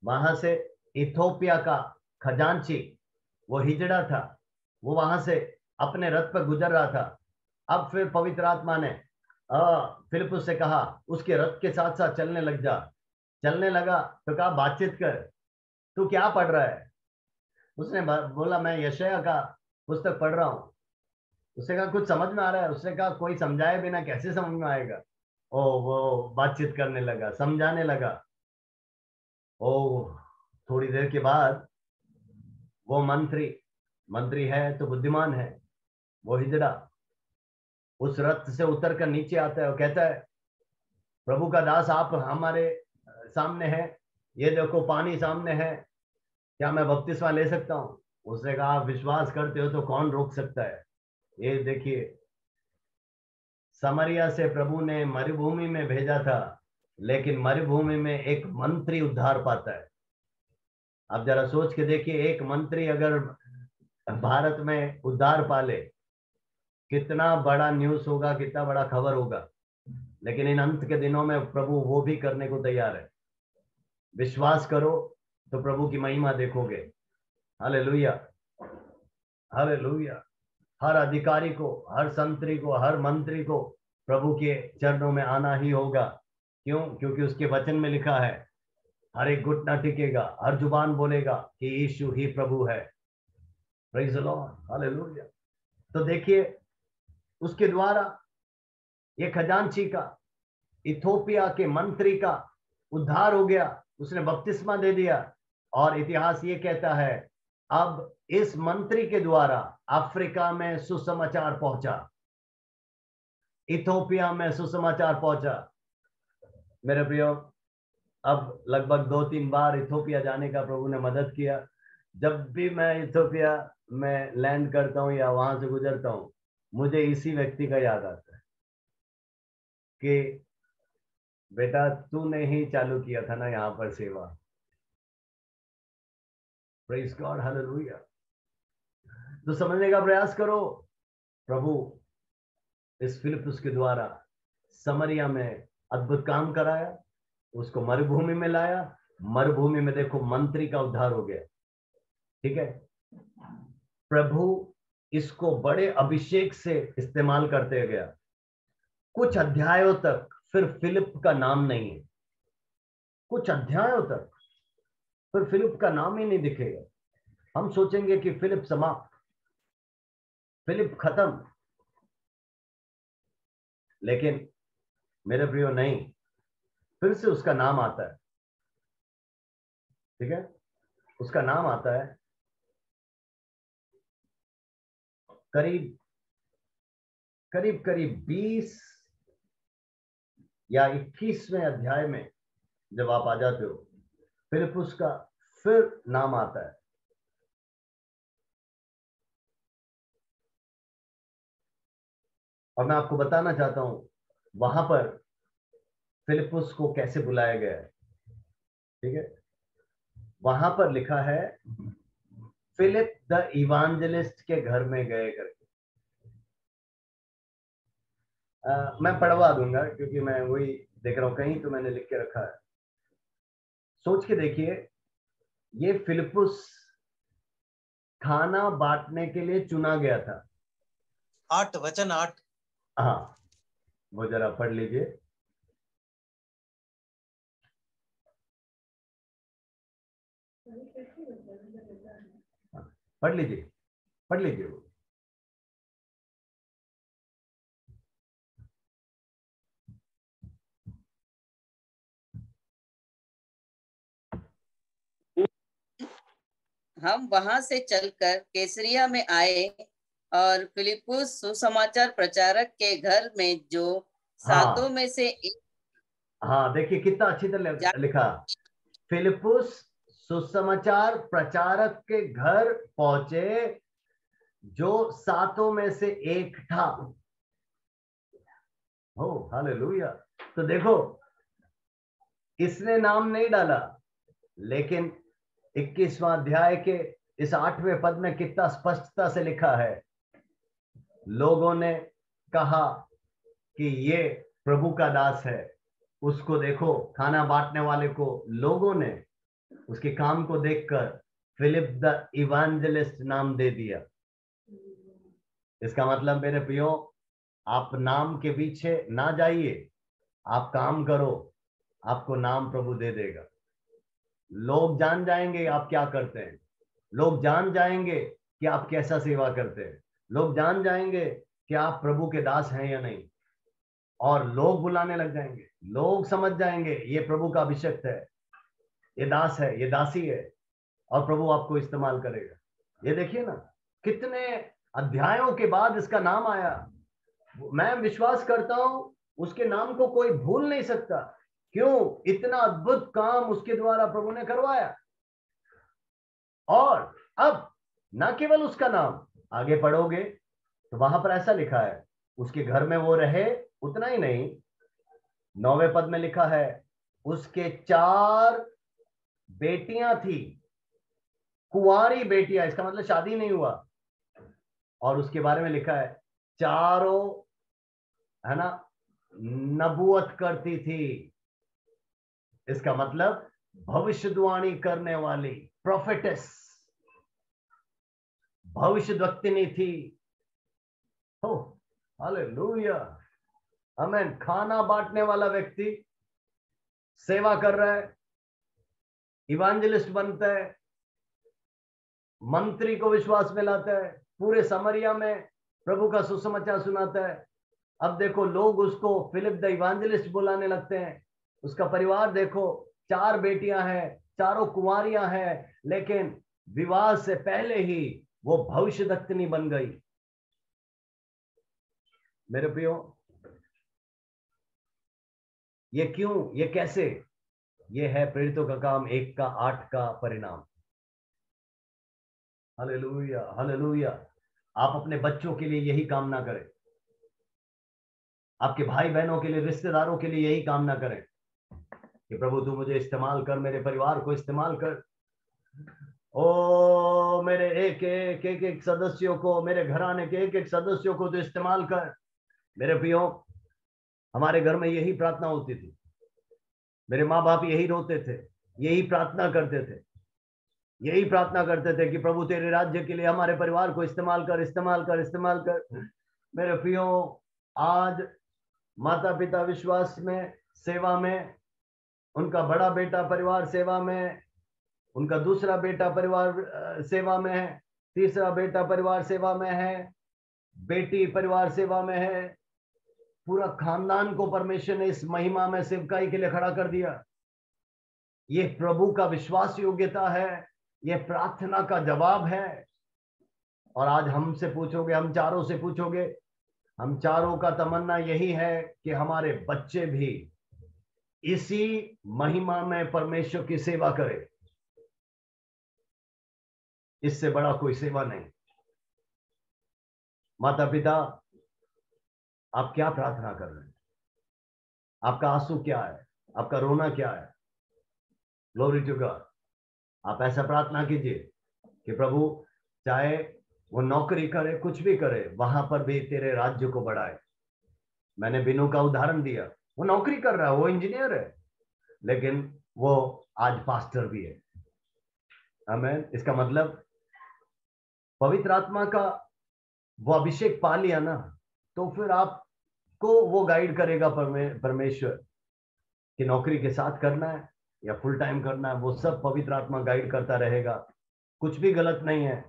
वहां से इथोपिया का खजांची, वो हिजड़ा था, वो वहां से अपने रथ पर गुजर रहा था। अब फिर पवित्र आत्मा ने फिलिप्पुस से कहा, उसके रथ के साथ साथ चलने लग जा। चलने लगा तो कहा, बातचीत कर, तू क्या पढ़ रहा है? उसने बोला, मैं यशायाह का पुस्तक पढ़ रहा हूँ। उसने कहा, कुछ समझ में आ रहा है? उसने कहा, कोई समझाए बिना कैसे समझ में आएगा? ओ, वो बातचीत करने लगा, समझाने लगा। ओ, थोड़ी देर के बाद वो मंत्री है तो बुद्धिमान है, वो हिजड़ा उस रथ से उतर कर नीचे आता है और कहता है, प्रभु का दास, आप हमारे सामने है, ये देखो पानी सामने है, क्या मैं बपतिस्मा ले सकता हूँ? उसने कहा, आप विश्वास करते हो तो कौन रोक सकता है? ये देखिए, समरिया से प्रभु ने मरुभूमि में भेजा था, लेकिन मरुभूमि में एक मंत्री उद्धार पाता है। आप जरा सोच के देखिए, एक मंत्री अगर भारत में उद्धार पाले, कितना बड़ा न्यूज होगा, कितना बड़ा खबर होगा। लेकिन इन अंत के दिनों में प्रभु वो भी करने को तैयार है। विश्वास करो तो प्रभु की महिमा देखोगे। Hallelujah, hallelujah. हर अधिकारी को, हर संतरी को, हर मंत्री को प्रभु के चरणों में आना ही होगा। क्यों? क्योंकि उसके वचन में लिखा है, हर एक घुटना टिकेगा, हर जुबान बोलेगा कि यीशु ही प्रभु है। Praise the Lord, hallelujah. तो देखिए, उसके द्वारा ये खजांची का, इथोपिया के मंत्री का उद्धार हो गया, उसने बपतिस्मा दे दिया। और इतिहास ये कहता है, अब इस मंत्री के द्वारा अफ्रीका में सुसमाचार पहुंचा, इथोपिया में सुसमाचार पहुंचा। मेरे प्रियो, अब लगभग 2-3 बार इथोपिया जाने का प्रभु ने मदद किया। जब भी मैं इथियोपिया में लैंड करता हूँ या वहां से गुजरता हूँ, मुझे इसी व्यक्ति का याद आता है कि बेटा तूने ही चालू किया था ना यहाँ पर सेवा। Praise God, hallelujah. तो समझने का प्रयास करो, प्रभु इस फिलिप्पुस के द्वारा समरिया में अद्भुत काम कराया, उसको मरुभूमि में लाया। मरुभूमि में देखो मंत्री का उद्धार हो गया। ठीक है, प्रभु इसको बड़े अभिषेक से इस्तेमाल करते गया। कुछ अध्यायों तक फिर फिलिप का नाम नहीं है, कुछ अध्यायों तक फिर फिलिप का नाम ही नहीं दिखेगा। हम सोचेंगे कि फिलिप समाप्त, फिलिप खत्म, लेकिन मेरे प्रियो नहीं, फिर से उसका नाम आता है। ठीक है, उसका नाम आता है करीब करीब करीब 20 या 21वें अध्याय में जब आप आ जाते हो, फिलिप्पुस का फिर नाम आता है। और मैं आपको बताना चाहता हूं वहां पर फिलिप्पुस को कैसे बुलाया गया है। ठीक है, वहां पर लिखा है फिलिप द इवांजेलिस्ट के घर में गए करके। मैं पढ़वा दूंगा क्योंकि मैं वही देख रहा हूं, कहीं तो मैंने लिख के रखा है। सोच के देखिए, ये फिलिप्पुस खाना बांटने के लिए चुना गया था। 8 वचन 8। हाँ, वो जरा पढ़ लीजिए। पढ़ लीजिए, पढ़ लीजिए वो। हम वहां से चलकर कैसरिया में आए और फिलिप्पुस सुसमाचार प्रचारक के घर में, जो सातों में से एक हाँ, देखिए कितना अच्छी तरह लिखा। फिलिप्पुस सुसमाचार प्रचारक के घर पहुंचे, जो सातों में से एक था। हो हालेलुया। तो देखो, इसने नाम नहीं डाला, लेकिन 21वां अध्याय के इस 8वें पद में कितना स्पष्टता से लिखा है। लोगों ने कहा कि ये प्रभु का दास है। उसको देखो, खाना बांटने वाले को लोगों ने उसके काम को देखकर फिलिप द इवांजेलिस्ट नाम दे दिया। इसका मतलब मेरे प्रियो, आप नाम के पीछे ना जाइए, आप काम करो, आपको नाम प्रभु दे देगा। लोग जान जाएंगे आप क्या करते हैं, लोग जान जाएंगे कि आप कैसा सेवा करते हैं, लोग जान जाएंगे कि आप प्रभु के दास हैं या नहीं, और लोग बुलाने लग जाएंगे। लोग समझ जाएंगे ये प्रभु का अभिषिक्त है, ये दास है, ये दासी है, और प्रभु आपको इस्तेमाल करेगा। ये देखिए ना, कितने अध्यायों के बाद इसका नाम आया। मैं विश्वास करता हूं उसके नाम को कोई भूल नहीं सकता। क्यों? इतना अद्भुत काम उसके द्वारा प्रभु ने करवाया। और अब ना केवल उसका नाम, आगे पढ़ोगे तो वहां पर ऐसा लिखा है, उसके घर में वो रहे। उतना ही नहीं, 9वें पद में लिखा है उसके 4 बेटियां थी, कुंवारी बेटियां, इसका मतलब शादी नहीं हुआ। और उसके बारे में लिखा है चारों, है ना, नबूवत करती थी। इसका मतलब भविष्यवाणी करने वाली, प्रोफेटेस, भविष्यद्वक्तिनी थी। हो हालेलुया, आमीन। खाना बांटने वाला व्यक्ति सेवा कर रहा है, इवांजेलिस्ट बनता है, मंत्री को विश्वास में लाता है, पूरे समरिया में प्रभु का सुसमाचार सुनाता है। अब देखो, लोग उसको फिलिप द इवांजेलिस्ट बुलाने लगते हैं। उसका परिवार देखो, 4 बेटियां हैं, चारों कुंवारियां हैं, लेकिन विवाह से पहले ही वो भविष्यद्वक्तिनी बन गई। मेरे प्रियो, ये क्यों, ये कैसे? ये है प्रेरितों का काम 1 का 8 का परिणाम। Hallelujah, hallelujah. आप अपने बच्चों के लिए यही कामना करें, आपके भाई बहनों के लिए, रिश्तेदारों के लिए यही कामना करें कि प्रभु तू मुझे इस्तेमाल कर, मेरे परिवार को इस्तेमाल कर। ओ मेरे एक सदस्यों को, मेरे घराने के एक सदस्यों को तो इस्तेमाल कर। मेरे प्रियो, हमारे घर में यही प्रार्थना होती थी। मेरे माँ बाप यही रोते थे, यही प्रार्थना करते थे, यही प्रार्थना करते थे कि प्रभु तेरे राज्य के लिए हमारे परिवार को इस्तेमाल कर, इस्तेमाल कर, इस्तेमाल कर। मेरे प्रियो, आज माता पिता विश्वास में, सेवा में, उनका बड़ा बेटा परिवार सेवा में, उनका दूसरा बेटा परिवार सेवा में है, तीसरा बेटा परिवार सेवा में है, बेटी परिवार सेवा में है। पूरा खानदान को परमेश्वर ने इस महिमा में सेवकाई के लिए खड़ा कर दिया। ये प्रभु का विश्वास योग्यता है, ये प्रार्थना का जवाब है। और आज हमसे पूछोगे, हम चारों से पूछोगे, हम चारों का तमन्ना यही है कि हमारे बच्चे भी इसी महिमा में परमेश्वर की सेवा करें। इससे बड़ा कोई सेवा नहीं। माता पिता, आप क्या प्रार्थना कर रहे हैं? आपका आंसू क्या है? आपका रोना क्या है? Glory to God. आप ऐसा प्रार्थना कीजिए कि प्रभु चाहे वो नौकरी करे, कुछ भी करे, वहां पर भी तेरे राज्य को बढ़ाए। मैंने बिनू का उदाहरण दिया, वो नौकरी कर रहा है, वो इंजीनियर है, लेकिन वो आज पास्टर भी है। आमीन। इसका मतलब पवित्र आत्मा का वो अभिषेक पा लिया ना, तो फिर आपको वो गाइड करेगा परमेश्वर कि नौकरी के साथ करना है या फुल टाइम करना है। वो सब पवित्र आत्मा गाइड करता रहेगा। कुछ भी गलत नहीं है,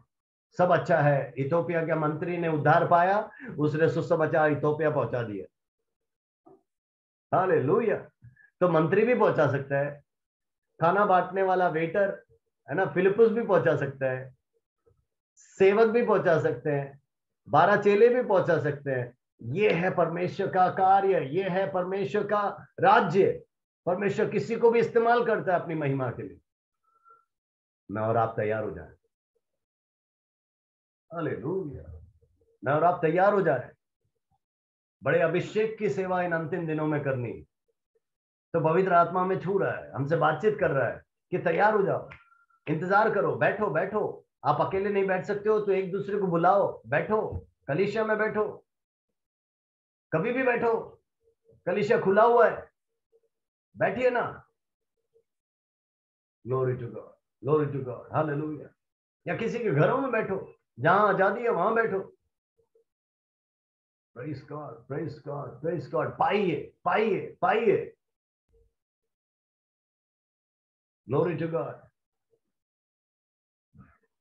सब अच्छा है। इथोपिया के मंत्री ने उद्धार पाया, उसने सुसमाचार इथोपिया पहुंचा दिया। हालेलुया। तो मंत्री भी पहुंचा सकता है, खाना बांटने वाला वेटर है ना, फिलिपुस भी पहुंचा सकता है, सेवक भी पहुंचा सकते हैं, 12 चेले भी पहुंचा सकते हैं। ये है परमेश्वर का कार्य, ये है परमेश्वर का राज्य। परमेश्वर किसी को भी इस्तेमाल करता है अपनी महिमा के लिए। मैं और आप तैयार हो जाए। हालेलुया। मैं और आप तैयार हो जाए। बड़े अभिषेक की सेवा इन अंतिम दिनों में करनी। तो पवित्र आत्मा में छू रहा है, हमसे बातचीत कर रहा है कि तैयार हो जाओ, इंतजार करो, बैठो बैठो। आप अकेले नहीं बैठ सकते हो तो एक दूसरे को बुलाओ, बैठो, कलीसिया में बैठो, कभी भी बैठो, कलीसिया खुला हुआ है, बैठिए ना। Glory to God, glory to God, hallelujah. या किसी के घरों में बैठो, जहां आजादी है वहां बैठो। Praise God, praise God, praise God. पाइए, पाइए, पाइए। Glory to God.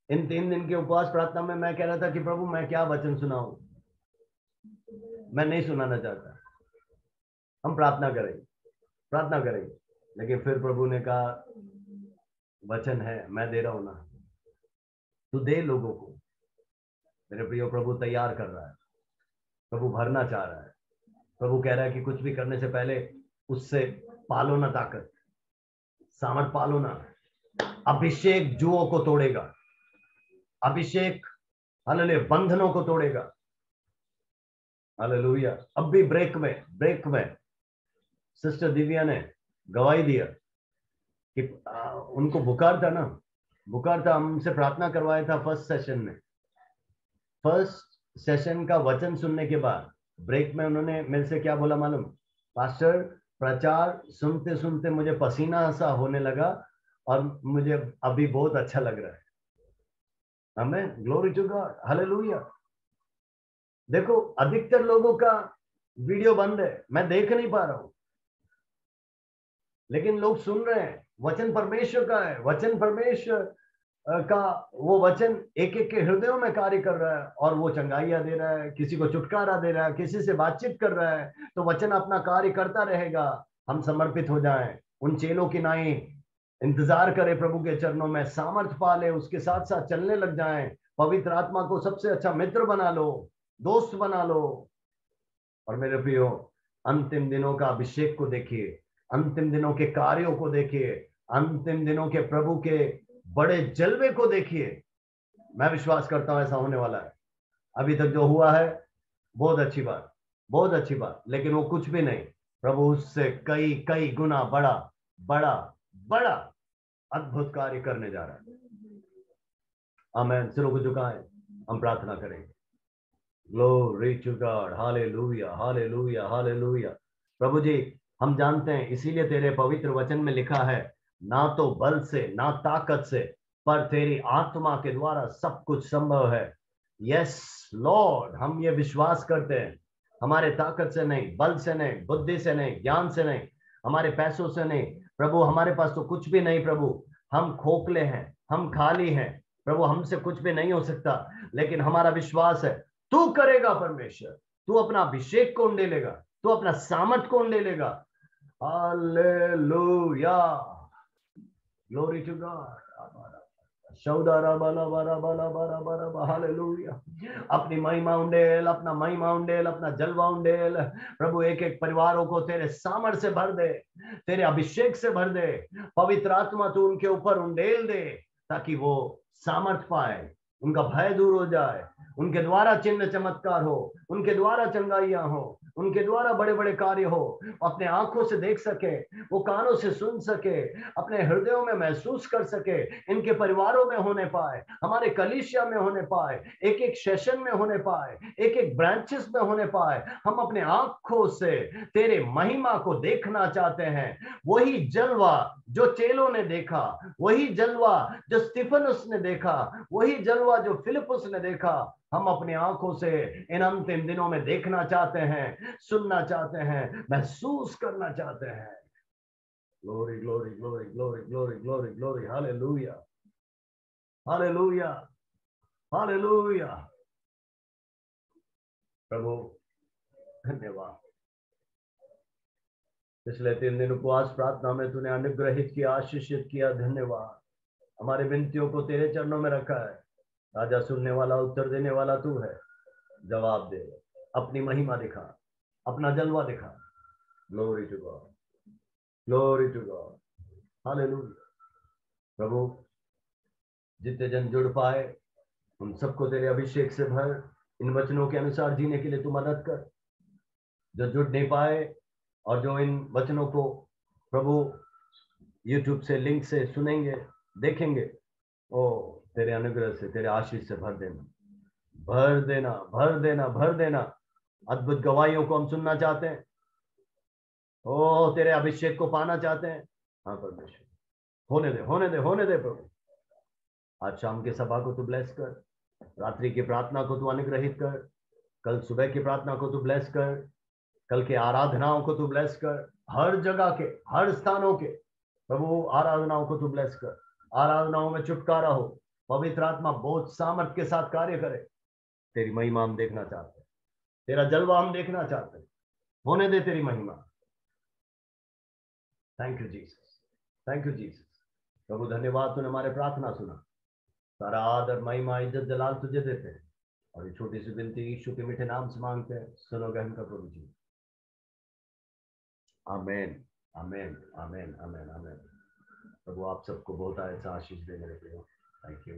इन 3 दिन के उपवास प्रार्थना में मैं कह रहा था कि प्रभु मैं क्या वचन सुनाऊं, मैं नहीं सुनाना चाहता। हम प्रार्थना करेंगे, प्रार्थना करेंगे, लेकिन फिर प्रभु ने कहा वचन है, मैं दे रहा हूं ना, तू दे लोगों को। मेरे प्रियो, प्रभु तैयार कर रहा है, प्रभु भरना चाह रहा है। प्रभु कह रहा है कि कुछ भी करने से पहले उससे पालो ना ताकत, सामर्थ पालो ना। अभिषेक जुओं को तोड़ेगा, अभिषेक हालेलुया बंधनों को तोड़ेगा। हालेलुया। अब भी ब्रेक में सिस्टर दिव्या ने गवाही दिया कि उनको बुखार था ना, बुखार था, हमसे प्रार्थना करवाया था फर्स्ट सेशन का वचन सुनने के बाद ब्रेक में उन्होंने मेरे से क्या बोला मालूम? पास्टर, प्रचार सुनते सुनते मुझे पसीना सा होने लगा और मुझे अभी बहुत अच्छा लग रहा है। आमीन, ग्लोरी टू गॉड, हालेलुया। देखो, अधिकतर लोगों का वीडियो बंद है, मैं देख नहीं पा रहा हूं, लेकिन लोग सुन रहे हैं। वचन परमेश्वर का है, वचन परमेश्वर का वो वचन एक एक के हृदयों में कार्य कर रहा है और वो चंगाइयां दे रहा है, किसी को छुटकारा दे रहा है, किसी से बातचीत कर रहा है। तो वचन अपना कार्य करता रहेगा। हम समर्पित हो जाएं, उन चेलों की नाई इंतजार करें, प्रभु के चरणों में सामर्थ पा ले, उसके साथ साथ चलने लग जाएं। पवित्र आत्मा को सबसे अच्छा मित्र बना लो, दोस्त बना लो। और मेरे प्रियो, अंतिम दिनों का अभिषेक को देखिए, अंतिम दिनों के कार्यों को देखिए, अंतिम दिनों के प्रभु के बड़े जलवे को देखिए। मैं विश्वास करता हूं ऐसा होने वाला है। अभी तक जो हुआ है बहुत अच्छी बात, बहुत अच्छी बात, लेकिन वो कुछ भी नहीं। प्रभु उससे कई कई गुना बड़ा बड़ा बड़ा अद्भुत कार्य करने जा रहा है। आमीन। सिरों को झुकाएं, हम प्रार्थना करेंगे। Glory to God, hallelujah hallelujah hallelujah. प्रभु जी, हम जानते हैं, इसीलिए तेरे पवित्र वचन में लिखा है, ना तो बल से ना ताकत से, पर तेरी आत्मा के द्वारा सब कुछ संभव है। यस लॉर्ड, हम ये विश्वास करते हैं। हमारे ताकत से नहीं, बल से नहीं, बुद्धि से नहीं, ज्ञान से नहीं, हमारे पैसों से नहीं प्रभु, हमारे पास तो कुछ भी नहीं प्रभु। हम खोखले हैं, हम खाली हैं प्रभु, हमसे कुछ भी नहीं हो सकता। लेकिन हमारा विश्वास है तू करेगा परमेश्वर। तू अपना अभिषेक कौन ले लेगा, तू अपना सामर्थ कौन ले लेगा। Hallelujah, glory to God. Hallelujah. अपनी महिमा उंडेल, अपना महिमा उंडेल, अपना जलवा उंडेल प्रभु। एक एक परिवारों को तेरे सामर्थ से भर दे, तेरे अभिषेक से भर दे। पवित्र आत्मा तू उनके ऊपर उंडेल दे, ताकि वो सामर्थ पाए, उनका भय दूर हो जाए, उनके द्वारा चिन्ह चमत्कार हो, उनके द्वारा चंगाइयां हो, उनके द्वारा बड़े बड़े कार्य हो। अपने आंखों से देख सके, वो कानों से सुन सके, अपने हृदयों में महसूस कर सके, इनके परिवारों में होने पाए, हमारे कलीसिया में होने पाए, एक एक सेशन में होने पाए, एक एक ब्रांचेस में होने पाए। हम अपने आंखों से तेरे महिमा को देखना चाहते हैं। वही जलवा जो चेलों ने देखा, वही जलवा जो स्तिफनुस ने देखा, वही जलवा जो फिलिपुस ने देखा, हम अपनी आंखों से इन अंतिम दिनों में देखना चाहते हैं, सुनना चाहते हैं, महसूस करना चाहते हैं। Glory glory glory glory glory glory glory, hallelujah hallelujah hallelujah. प्रभु धन्यवाद, पिछले 3 दिन उपवास प्रार्थना में तूने अनुग्रहित किया, आशीषित किया, धन्यवाद। हमारे विनतियों को तेरे चरणों में रखा है। राजा, सुनने वाला, उत्तर देने वाला तू है। जवाब दे, अपनी महिमा दिखा, अपना जलवा दिखा। Glory to God, glory to God, hallelujah. प्रभु, जितने जन जुड़ पाए उन सबको तेरे अभिषेक से भर, इन वचनों के अनुसार जीने के लिए तू मदद कर। जो जुड़ नहीं पाए और जो इन वचनों को प्रभु यूट्यूब से लिंक से सुनेंगे, देखेंगे, ओ तेरे अनुग्रह से, तेरे आशीष से भर देना, भर देना, भर देना, भर देना। अद्भुत गवाहियों को हम सुनना चाहते हैं। ओ तेरे अभिषेक को पाना चाहते हैं। हाँ परमेश्वर, होने दे, होने दे, होने दे प्रभु। आज शाम के सभा को तू ब्लेस कर, रात्रि की प्रार्थना को तू अनुग्रहित कर, कल सुबह की प्रार्थना को तू ब्लेस कर, कल के आराधनाओं को तू ब्लेस कर, हर जगह के, हर स्थानों के प्रभु आराधनाओं को तू ब्लेस कर। आराधनाओं में छुटकारा हो, पवित्र आत्मा बहुत सामर्थ के साथ कार्य करे। तेरी महिमा हम देखना चाहते हैं, तेरा जलवा हम देखना चाहते हैं। होने दे तेरी महिमा। Thank you Jesus, thank you Jesus. प्रभु धन्यवाद, तूने हमारे प्रार्थना सुना। सारा आदर, महिमा, इज्जत, जलाल तुझे देते हैं, और ये छोटी सी विनती यीशु के मीठे नाम से मांगते हैं। सुनोगे हमका प्रभु जी। आमेन आमेन आमेन आमेन आमेन। प्रभु आप सबको बहुत ऐसा आशीष दे मेरे प्रियो। Thank you.